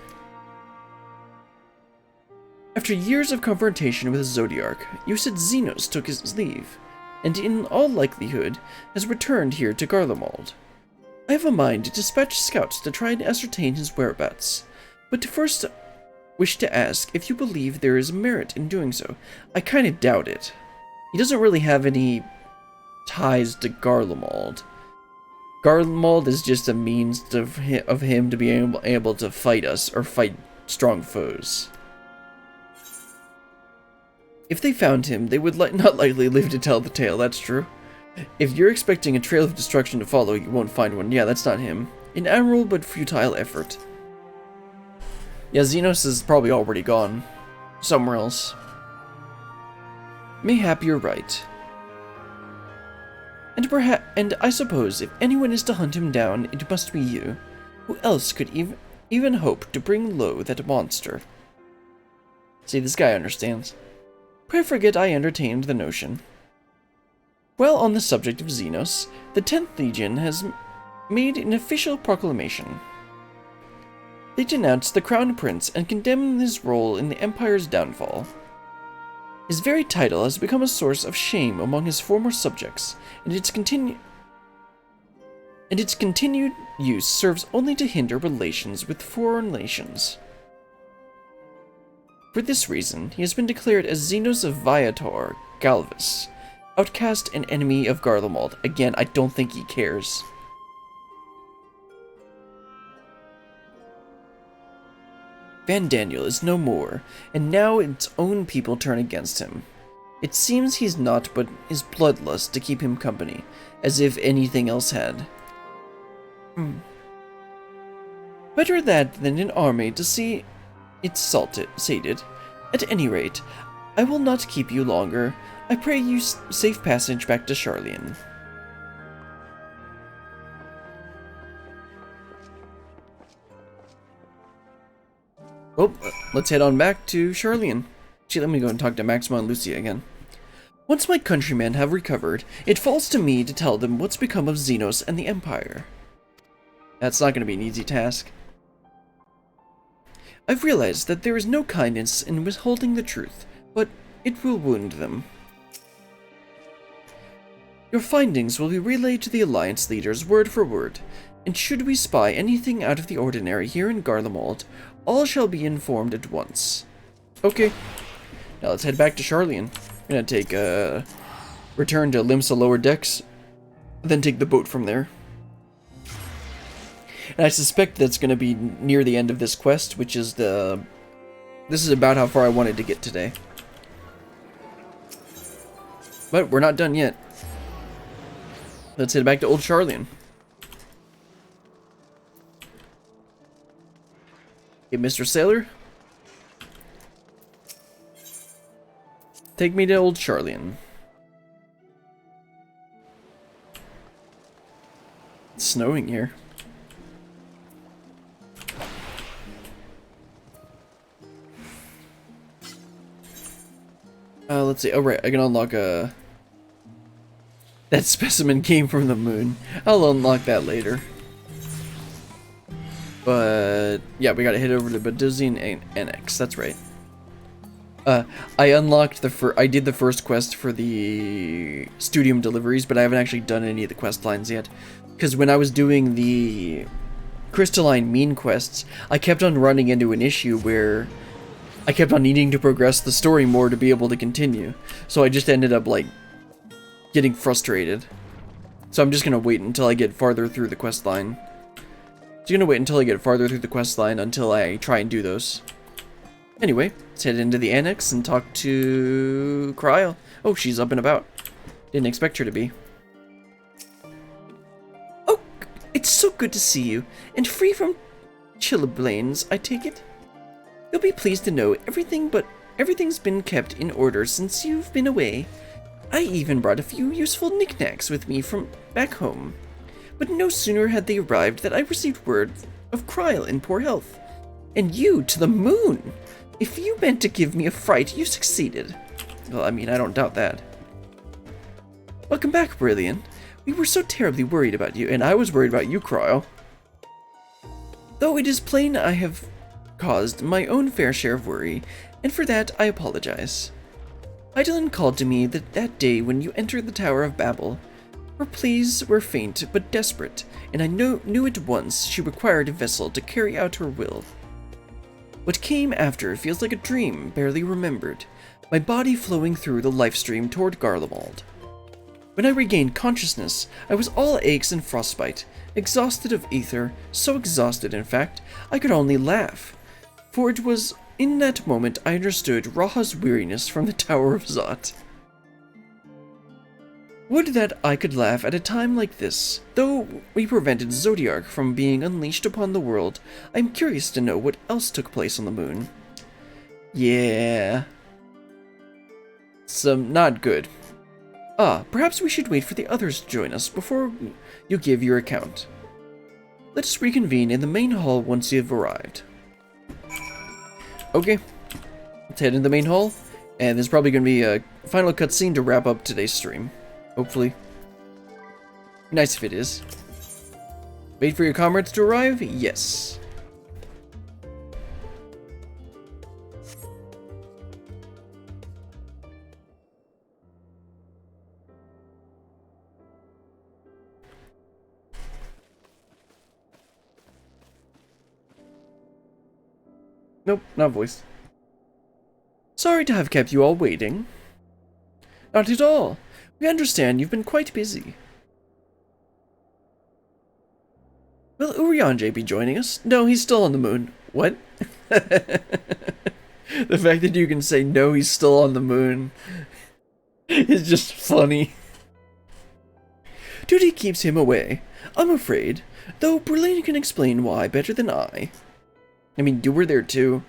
After years of confrontation with the Zodiarch, you said Xenos took his leave, and in all likelihood has returned here to Garlemald. I have a mind to dispatch scouts to try and ascertain his whereabouts, but to first wish to ask if you believe there is merit in doing so. I kind of doubt it. He doesn't really have any ties to Garlemald. Garlemald is just a means of him to be able to fight us or fight strong foes. If they found him, they would not likely live to tell the tale, that's true. If you're expecting a trail of destruction to follow, you won't find one. Yeah, that's not him. An admirable but futile effort. Yeah, Xenos is probably already gone. Somewhere else. Mayhap you're right. And I suppose if anyone is to hunt him down, it must be you. Who else could even hope to bring low that monster? See, this guy understands. Pray forget I entertained the notion. Well, on the subject of Xenos, the 10th Legion has made an official proclamation. They denounced the Crown Prince and condemned his role in the Empire's downfall. His very title has become a source of shame among his former subjects, and its continued use serves only to hinder relations with foreign nations. For this reason, he has been declared as Xenos of Viator Galvis, outcast and enemy of Garlemald. Again, I don't think he cares. Van Daniel is no more, and now its own people turn against him. It seems he's not but his bloodlust to keep him company, as if anything else had. Better that than an army to see it sated. At any rate, I will not keep you longer. I pray you safe passage back to Charlian. Well, let's head on back to Charlian. Actually, let me go and talk to Maxima and Lucia again. Once my countrymen have recovered, it falls to me to tell them what's become of Xenos and the Empire. That's not going to be an easy task. I've realized that there is no kindness in withholding the truth, but it will wound them. Your findings will be relayed to the Alliance leaders word for word, and should we spy anything out of the ordinary here in Garlemald, all shall be informed at once. Okay, now let's head back to Charlian. I'm gonna take a return to Limsa Lower Decks, then take the boat from there. And I suspect that's gonna be near the end of this quest, which is this is about how far I wanted to get today. But we're not done yet. Let's head back to Old Charlian. Okay, Mr. Sailor. Take me to Old Charlian. It's snowing here. Let's see. Oh, right. I can unlock a... That specimen came from the moon. I'll unlock that later. But yeah, we gotta head over to Baduzian Annex. That's right. I unlocked I did the first quest for the Studium deliveries, but I haven't actually done any of the quest lines yet. Because when I was doing the Crystalline Mean quests, I kept on running into an issue where I kept on needing to progress the story more to be able to continue. So I just ended up, like, getting frustrated. So I'm just gonna wait until I get farther through the quest line. Until I try and do those. Anyway, let's head into the annex and talk to Kryl. Oh, she's up and about. Didn't expect her to be. Oh, it's so good to see you, and free from chilblains, I take it? You'll be pleased to know everything's been kept in order since you've been away. I even brought a few useful knickknacks with me from back home. But no sooner had they arrived than I received word of Kryl in poor health. And you to the moon! If you meant to give me a fright, you succeeded. Well, I mean, I don't doubt that. Welcome back, Brilliant. We were so terribly worried about you, and I was worried about you, Kryl. Though it is plain I have caused my own fair share of worry, and for that I apologize. Eidolon called to me that day when you entered the Tower of Babel. Her pleas were faint but desperate, and I knew at once she required a vessel to carry out her will. What came after feels like a dream barely remembered, my body flowing through the life stream toward Garlemald. When I regained consciousness, I was all aches and frostbite, exhausted of ether, so exhausted, in fact, I could only laugh. For it was in that moment I understood Raha's weariness from the Tower of Zot. Would that I could laugh at a time like this. Though we prevented Zodiark from being unleashed upon the world, I'm curious to know what else took place on the moon. Yeah. Some not good. Perhaps we should wait for the others to join us before you give your account. Let us reconvene in the main hall once you have arrived. Okay. Let's head into the main hall, and there's probably going to be a final cutscene to wrap up today's stream. Hopefully. Nice if it is. Wait for your comrades to arrive? Yes. Nope, not voice. Sorry to have kept you all waiting. Not at all. We understand you've been quite busy. Will Urianger be joining us? No, he's still on the moon. What? The fact that you can say no, he's still on the moon is just funny. Duty keeps him away, I'm afraid, though Berlin can explain why better than I. I mean, you were there too.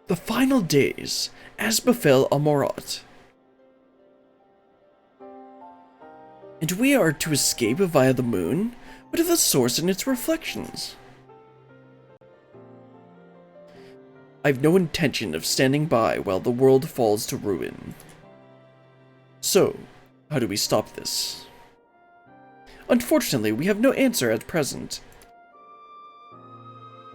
The final days, as befell Amorat. And we are to escape via the moon? What of the source and its reflections? I've no intention of standing by while the world falls to ruin. So, how do we stop this? Unfortunately, we have no answer at present.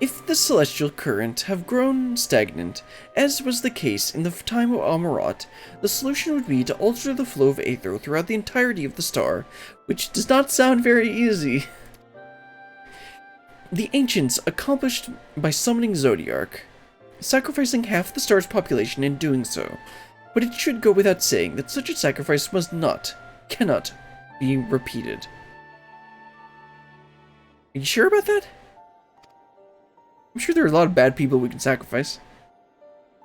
If the celestial current have grown stagnant, as was the case in the time of Amarat, the solution would be to alter the flow of aether throughout the entirety of the star, which does not sound very easy. The ancients accomplished by summoning Zodiark, sacrificing half the star's population in doing so, but it should go without saying that such a sacrifice cannot be repeated. Are you sure about that? I'm sure there are a lot of bad people we can sacrifice.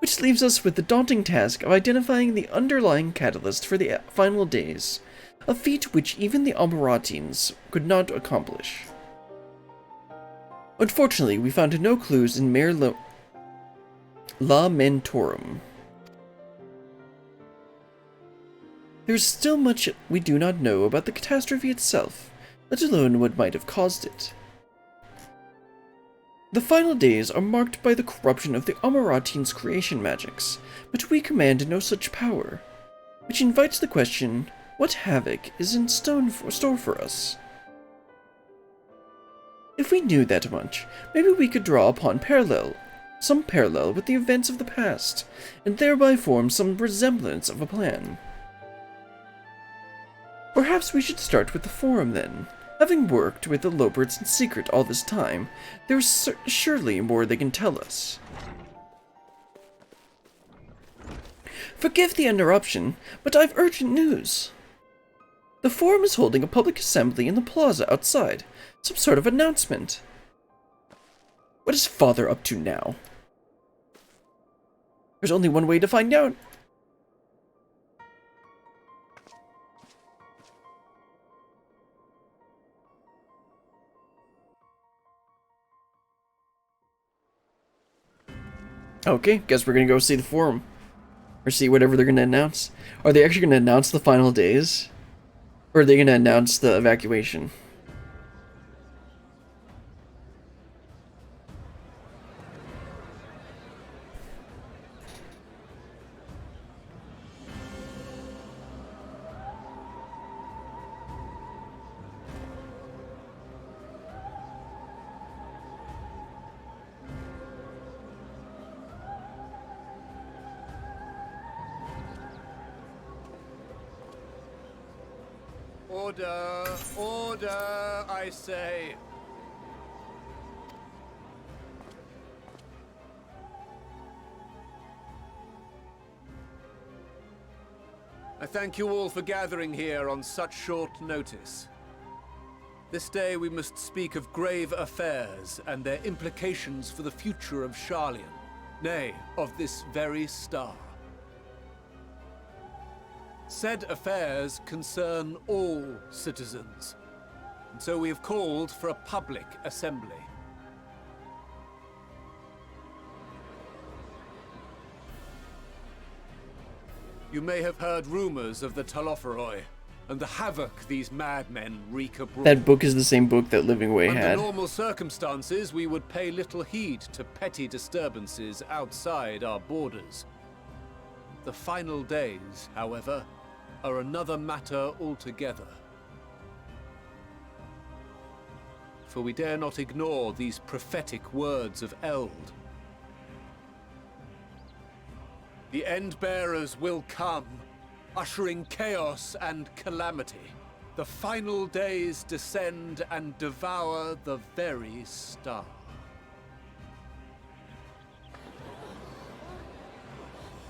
Which leaves us with the daunting task of identifying the underlying catalyst for the final days, a feat which even the Amaratines could not accomplish. Unfortunately, we found no clues in Mare Lamentorum. There's still much we do not know about the catastrophe itself, let alone what might have caused it. The final days are marked by the corruption of the Amaratines' creation magics, but we command no such power, which invites the question, what havoc is in store for us? If we knew that much, maybe we could draw upon some parallel with the events of the past, and thereby form some resemblance of a plan. Perhaps we should start with the Forum then. Having worked with the Loberts in secret all this time, there's surely more they can tell us. Forgive the interruption, but I've urgent news. The Forum is holding a public assembly in the plaza outside. Some sort of announcement. What is Father up to now? There's only one way to find out. Okay, guess we're gonna go see the Forum. Or see whatever they're gonna announce. Are they actually gonna announce the final days? Or are they gonna announce the evacuation? Order! Order, I say! I thank you all for gathering here on such short notice. This day we must speak of grave affairs and their implications for the future of Sharlayan, nay, of this very star. Said affairs concern all citizens, and so we have called for a public assembly. You may have heard rumors of the Talopheroi, and the havoc these madmen wreak abroad. That book is the same book that Living Way had. Under normal circumstances, we would pay little heed to petty disturbances outside our borders. The final days, however, are another matter altogether. For we dare not ignore these prophetic words of Eld. The Endbearers will come, ushering chaos and calamity. The final days descend and devour the very star.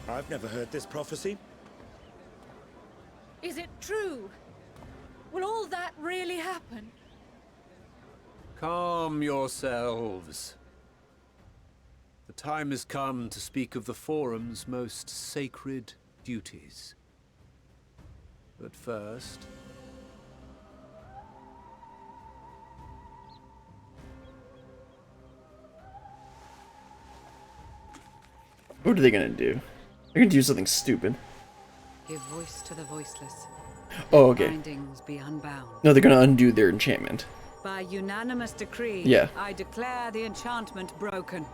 I've never heard this prophecy. Is it true? Will all that really happen? Calm yourselves. The time has come to speak of the Forum's most sacred duties. But first... What are they gonna do? They're gonna do something stupid. Give voice to the voiceless. Oh, okay. Bindings be unbound. No, they're gonna undo their enchantment. By unanimous decree, Yeah. I declare the enchantment broken.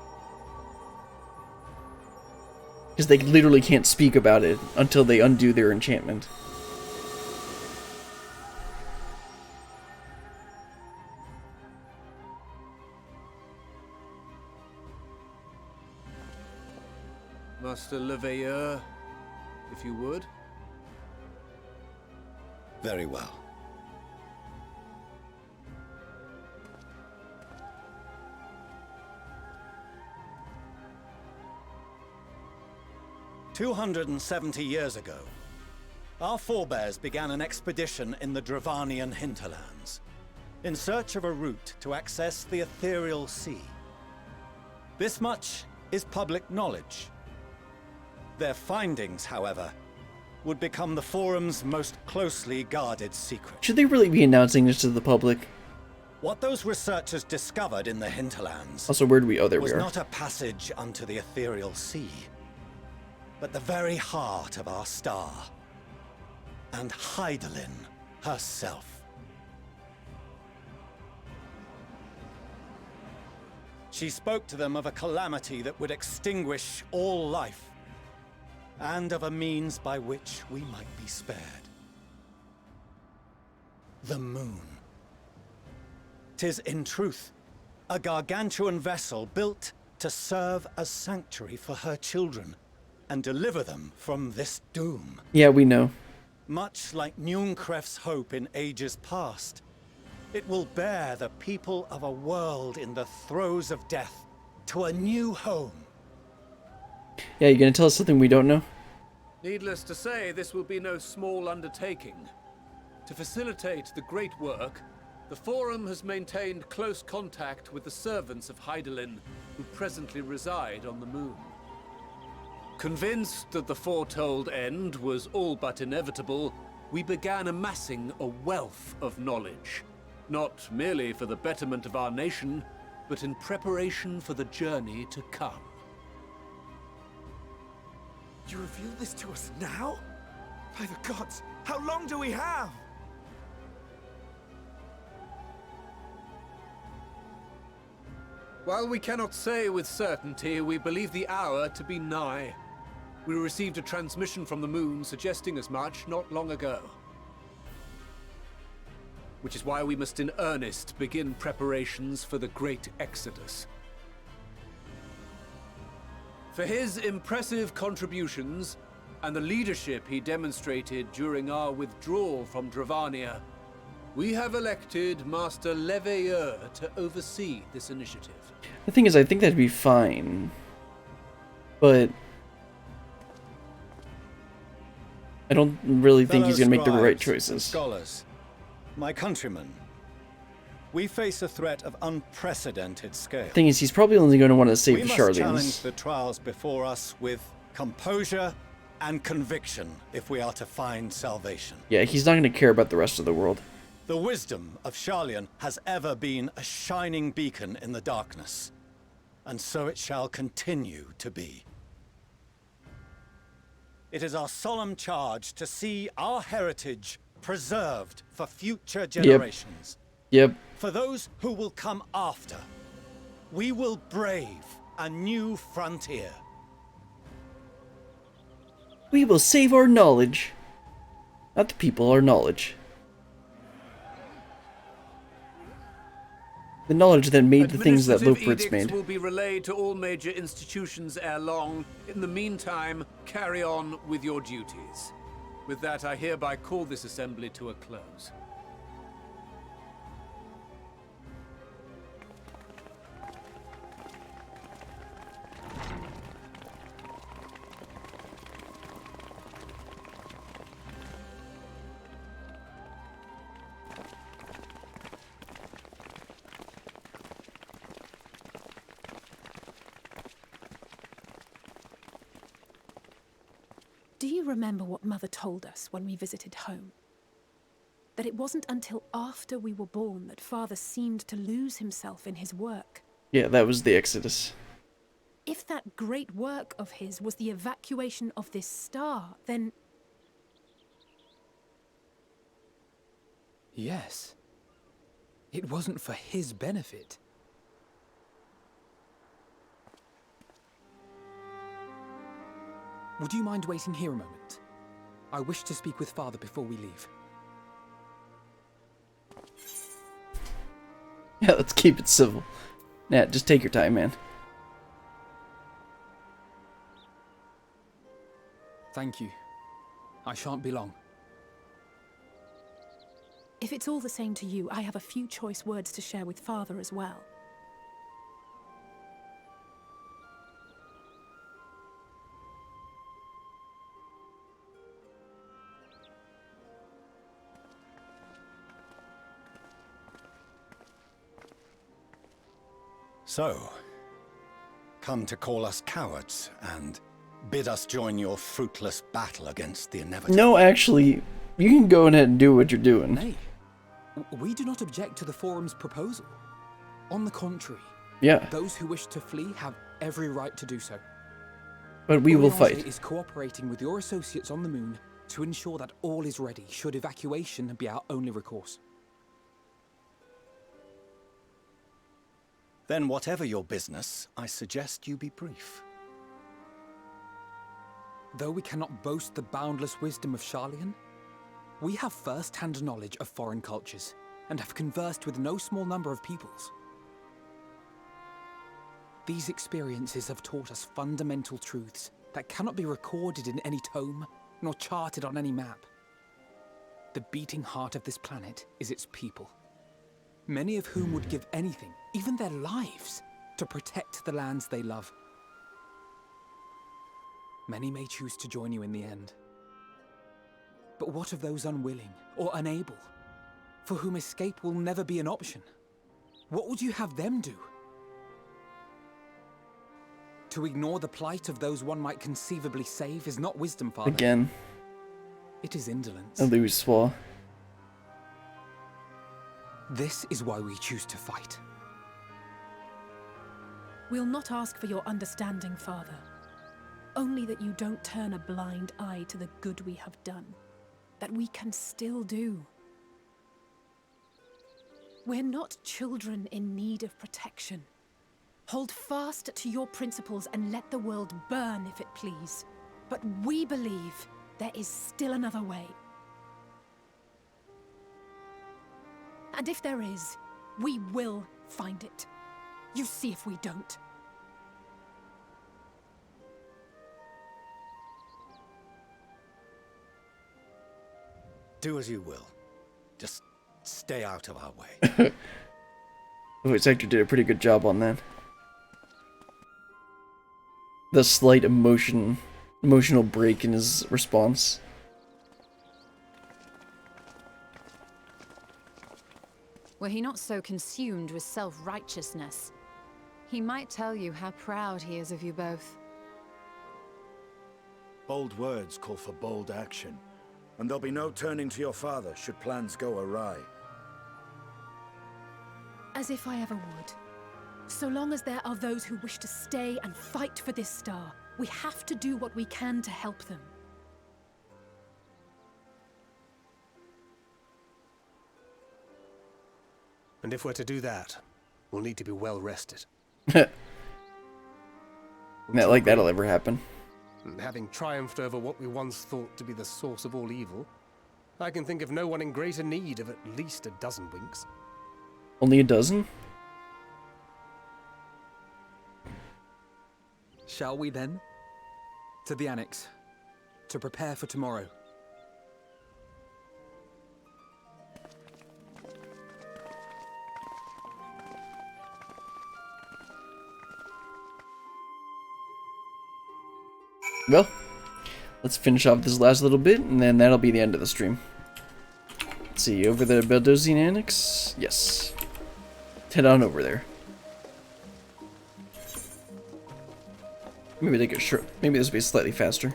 Because they literally can't speak about it until they undo their enchantment. Master Leveilleur, if you would. Very well. "270 years ago, our forebears began an expedition in the Dravanian hinterlands, in search of a route to access the ethereal sea. This much is public knowledge. Their findings, however, would become the Forum's most closely guarded secret. Should they really be announcing this to the public? What those researchers discovered in the hinterlands Also, where do we... Oh, there we was are. not a passage unto the ethereal sea, but the very heart of our star, and Hydaelyn herself. She spoke to them of a calamity that would extinguish all life, and of a means by which we might be spared. The moon. 'Tis in truth a gargantuan vessel built to serve as sanctuary for her children and deliver them from this doom. Yeah, we know. Much like Nunkref's hope in ages past, it will bear the people of a world in the throes of death to a new home. Yeah, you gonna tell us something we don't know? Needless to say, this will be no small undertaking. To facilitate the great work, the Forum has maintained close contact with the servants of Hydaelyn, who presently reside on the moon. Convinced that the foretold end was all but inevitable, we began amassing a wealth of knowledge, not merely for the betterment of our nation, but in preparation for the journey to come. You reveal this to us now? By the gods, how long do we have? While we cannot say with certainty, we believe the hour to be nigh. We received a transmission from the moon suggesting as much not long ago. Which is why we must in earnest begin preparations for the great exodus. For his impressive contributions and the leadership he demonstrated during our withdrawal from Dravania, we have elected Master Leveilleur to oversee this initiative. The thing is, I think that'd be fine. But... I don't really think he's gonna make the right Fellow scribes and choices. scholars, my countrymen, we face a threat of unprecedented scale. Thing is, he's probably only gonna want to save We the must challenge Charlians. the trials before us with composure and conviction if we are to find salvation. Yeah, he's not gonna care about the rest of the world. The wisdom of Charlian has ever been a shining beacon in the darkness, and so it shall continue to be. It is our solemn charge to see our heritage preserved for future generations. Yep. For those who will come after, we will brave a new frontier. We will save our knowledge. Not the people, our knowledge. The knowledge that made the things that Administrative Lofritz edicts made. will be relayed to all major institutions ere long. In the meantime, carry on with your duties. With that, I hereby call this assembly to a close. Do you remember what Mother told us when we visited home? That it wasn't until after we were born that Father seemed to lose himself in his work. Yeah, that was the Exodus. If that great work of his was the evacuation of this star, then... Yes. It wasn't for his benefit. Would you mind waiting here a moment? I wish to speak with Father before we leave. Yeah, let's keep it civil. Nat, just take your time, man. Thank you. I shan't be long. If it's all the same to you, I have a few choice words to share with Father as well. So, come to call us cowards and bid us join your fruitless battle against the inevitable. No, actually, you can go ahead and do what you're doing. Nay, we do not object to the Forum's proposal. On the contrary, Yeah, those who wish to flee have every right to do so. but we will Oriente fight. is cooperating with your associates on the moon to ensure that all is ready should evacuation be our only recourse. Then whatever your business, I suggest you be brief. Though we cannot boast the boundless wisdom of Sharlayan, we have first-hand knowledge of foreign cultures and have conversed with no small number of peoples. These experiences have taught us fundamental truths that cannot be recorded in any tome, nor charted on any map. The beating heart of this planet is its people, many of whom would give anything, even their lives, to protect the lands they love. Many may choose to join you in the end. But what of those unwilling or unable, for whom escape will never be an option? What would you have them do? To ignore the plight of those one might conceivably save is not wisdom, Father. Again, It is indolence. a loose swall. This is why we choose to fight. We'll not ask for your understanding, Father. Only that you don't turn a blind eye to the good we have done. That we can still do. We're not children in need of protection. Hold fast to your principles and let the world burn if it please. But we believe there is still another way. And if there is, we will find it. You see if we don't. Do as you will. Just stay out of our way. Voice actor did a pretty good job on that. The slight emotional break in his response. Were he not so consumed with self-righteousness, he might tell you how proud he is of you both. Bold words call for bold action, and there'll be no turning to your father should plans go awry. As if I ever would. So long as there are those who wish to stay and fight for this star, we have to do what we can to help them. And if we're to do that, we'll need to be well rested. Not like that'll ever happen. And having triumphed over what we once thought to be the source of all evil, I can think of no one in greater need of at least a dozen winks. Only a dozen? Shall we then? To the Annex, to prepare for tomorrow. Well, let's finish off this last little bit, and then that'll be the end of the stream. Let's see, over the Baldosian Annex? Yes. Head on over there. Maybe they get short. Maybe this will be slightly faster.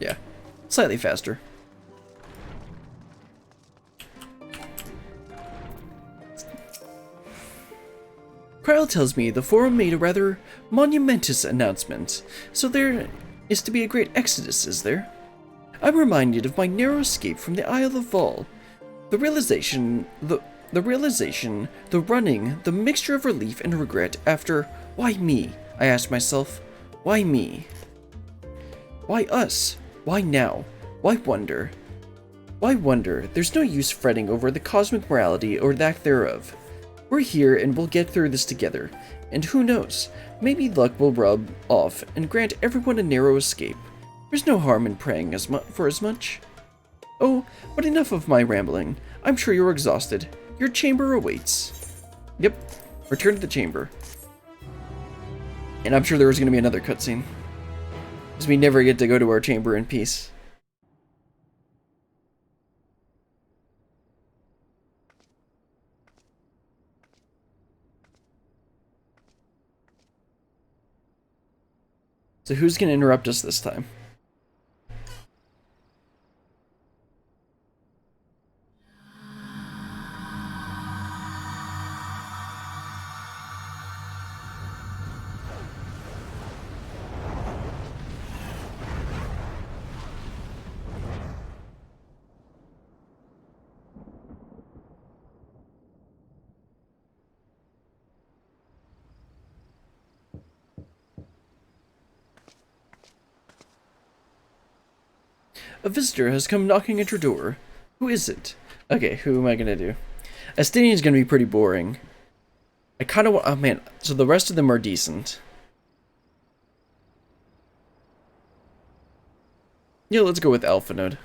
Yeah, slightly faster. Kryle tells me the forum made a rather monumentous announcement, so there is to be a great exodus, is there? I'm reminded of my narrow escape from the Isle of Vol. The realization The realization, the running, the mixture of relief and regret after, why me? I asked myself, why me? Why us? Why now? Why wonder? Why wonder? There's no use fretting over the cosmic morality or lack thereof. We're here and we'll get through this together. And who knows, maybe luck will rub off and grant everyone a narrow escape. There's no harm in praying for as much. Oh, but enough of my rambling. I'm sure you're exhausted. Your chamber awaits. Yep, return to the chamber. And I'm sure there was going to be another cutscene. Because we never get to go to our chamber in peace. So who's going to interrupt us this time? A visitor has come knocking at your door. Who is it? Okay, who am I gonna do? Estinian's gonna be pretty boring. I kinda want- oh man, so the rest of them are decent. Yeah, let's go with Alpha Node.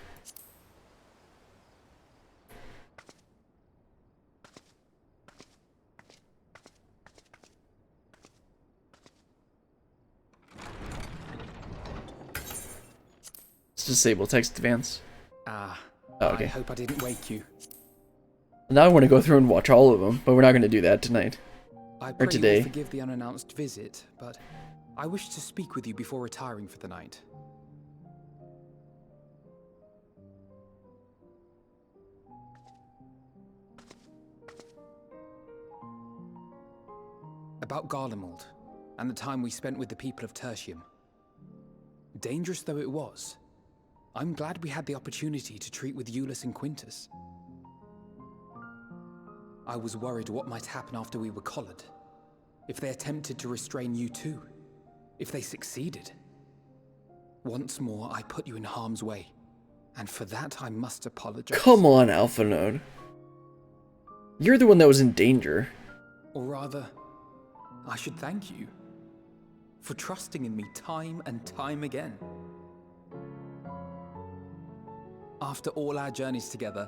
Let's disable text advance. Ah, oh, okay. I hope I didn't wake you. Now I want to go through and watch all of them, but we're not going to do that tonight. I pray or today. you'll forgive the unannounced visit, but I wish to speak with you before retiring for the night. About Garlemald, and the time we spent with the people of Tertium. Dangerous though it was, I'm glad we had the opportunity to treat with Euless and Quintus. I was worried what might happen after we were collared. If they attempted to restrain you too. If they succeeded. Once more, I put you in harm's way. And for that, I must apologize. Come on, Alpha Node. You're the one that was in danger. Or rather, I should thank you. For trusting in me time and time again. After all our journeys together,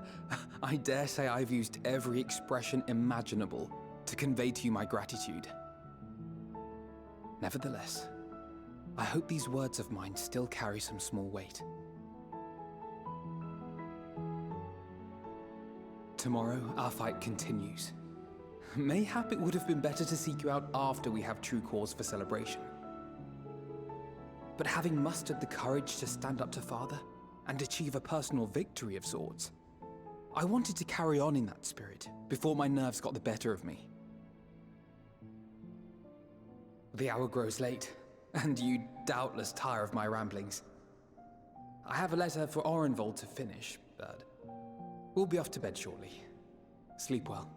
I dare say I've used every expression imaginable to convey to you my gratitude. Nevertheless, I hope these words of mine still carry some small weight. Tomorrow, our fight continues. Mayhap it would have been better to seek you out after we have true cause for celebration. But having mustered the courage to stand up to Father, and achieve a personal victory of sorts, I wanted to carry on in that spirit before my nerves got the better of me. The hour grows late, and you doubtless tire of my ramblings. I have a letter for Orenvold to finish, but we'll be off to bed shortly. Sleep well.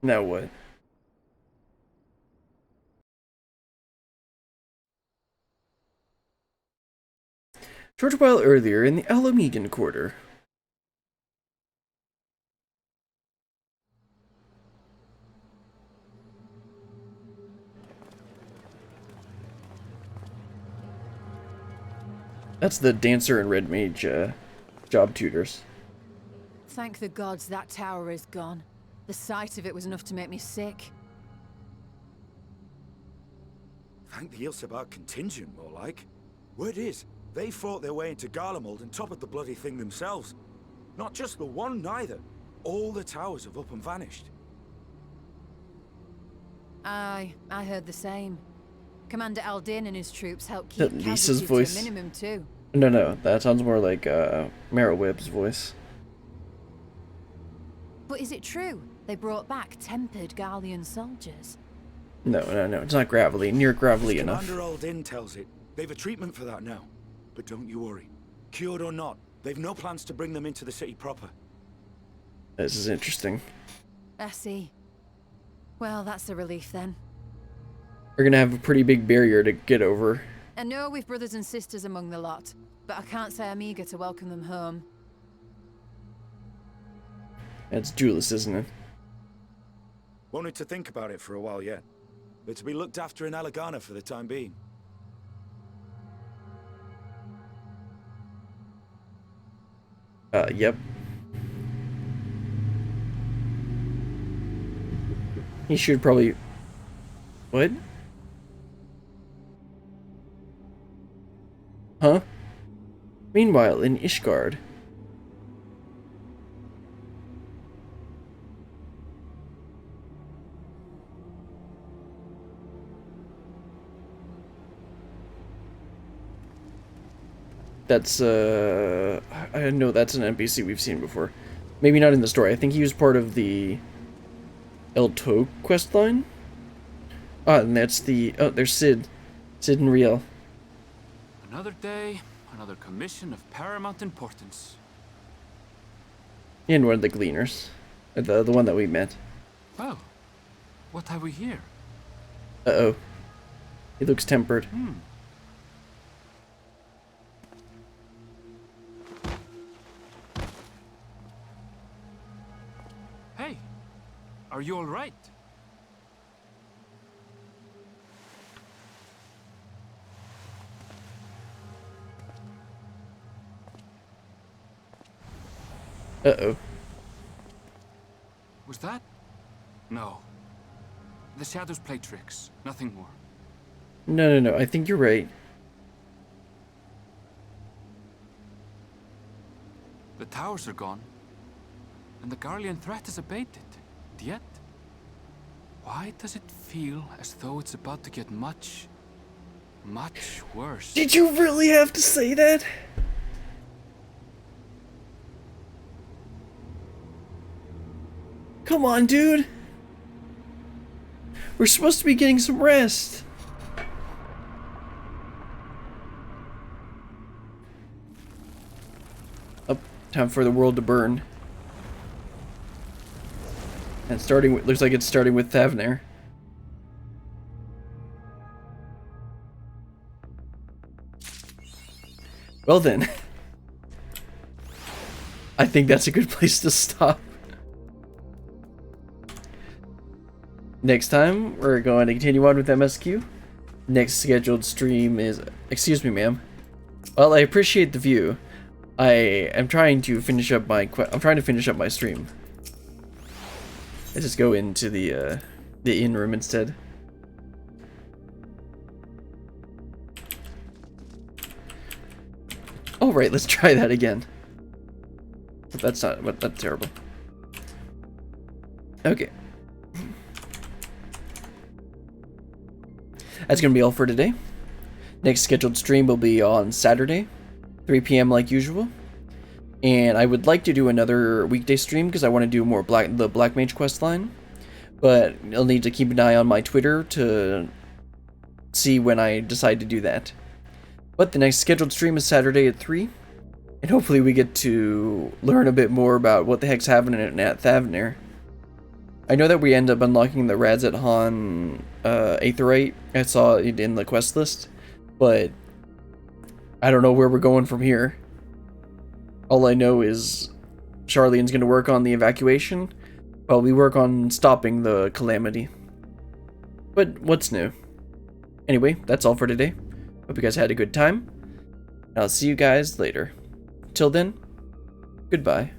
Now what? Short while earlier in the Alamegan Quarter. That's the Dancer and Red Mage job tutors. Thank the gods that tower is gone. The sight of it was enough to make me sick. Thank the Ilsabar contingent, more like. Word is, they fought their way into Garlemald and toppled the bloody thing themselves. Not just the one, neither. All the towers have up and vanished. Aye, I heard the same. Commander Aldin and his troops help keep That Lisa's casualties voice. to a minimum too. No, that sounds more like Merylweb's voice. But is it true? They brought back tempered Garlean soldiers. No, it's not gravelly. Near gravelly enough. Commander Aldin tells it. They've a treatment for that now. But don't you worry. Cured or not, they've no plans to bring them into the city proper. This is interesting. I see. Well, that's a relief then. We're gonna have a pretty big barrier to get over. I know we've brothers and sisters among the lot, but I can't say I'm eager to welcome them home. That's Julius, isn't it? Wanted to think about it for a while yet. They're to be looked after in Alagana for the time being. Yep. He should probably... What? Huh? Meanwhile, in Ishgard... That's, I know that's an NPC we've seen before. Maybe not in the story. I think he was part of the El Toque questline. Ah, and that's the... Oh, there's Sid. Sid and Riel. Another day, another commission of paramount importance. And one of the Gleaners. The one that we met. Well, what have we here? Uh-oh. He looks tempered. Hey, are you all right? Uh-oh. Was that? No. The shadows play tricks, nothing more. No. I think you're right. The towers are gone, and the Garlean threat is abated. Yet, why does it feel as though it's about to get much worse? Did you really have to say that? Come on, dude. We're supposed to be getting some rest. Up, time for the world to burn. And starting with, looks like it's starting with Thavnair. Well then. I think that's a good place to stop. Next time, we're going to continue on with MSQ. Next scheduled stream is... Excuse me, ma'am. Well, I appreciate the view. I am trying to finish up my... I'm trying to finish up my stream. Let's just go into the inn room instead. All right, let's try that again. But that's not... But that's terrible. Okay. That's going to be all for today. Next scheduled stream will be on Saturday, 3 p.m. like usual. And I would like to do another weekday stream because I want to do more the Black Mage quest line. But I'll need to keep an eye on my Twitter to see when I decide to do that. But the next scheduled stream is Saturday at 3. And hopefully we get to learn a bit more about what the heck's happening at Thavnair. I know that we end up unlocking the Radzat Han Aetheryte. I saw it in the quest list, but I don't know where we're going from here. All I know is Charlene's going to work on the evacuation, while we work on stopping the calamity. But what's new? Anyway, that's all for today. Hope you guys had a good time, and I'll see you guys later. Till then, goodbye.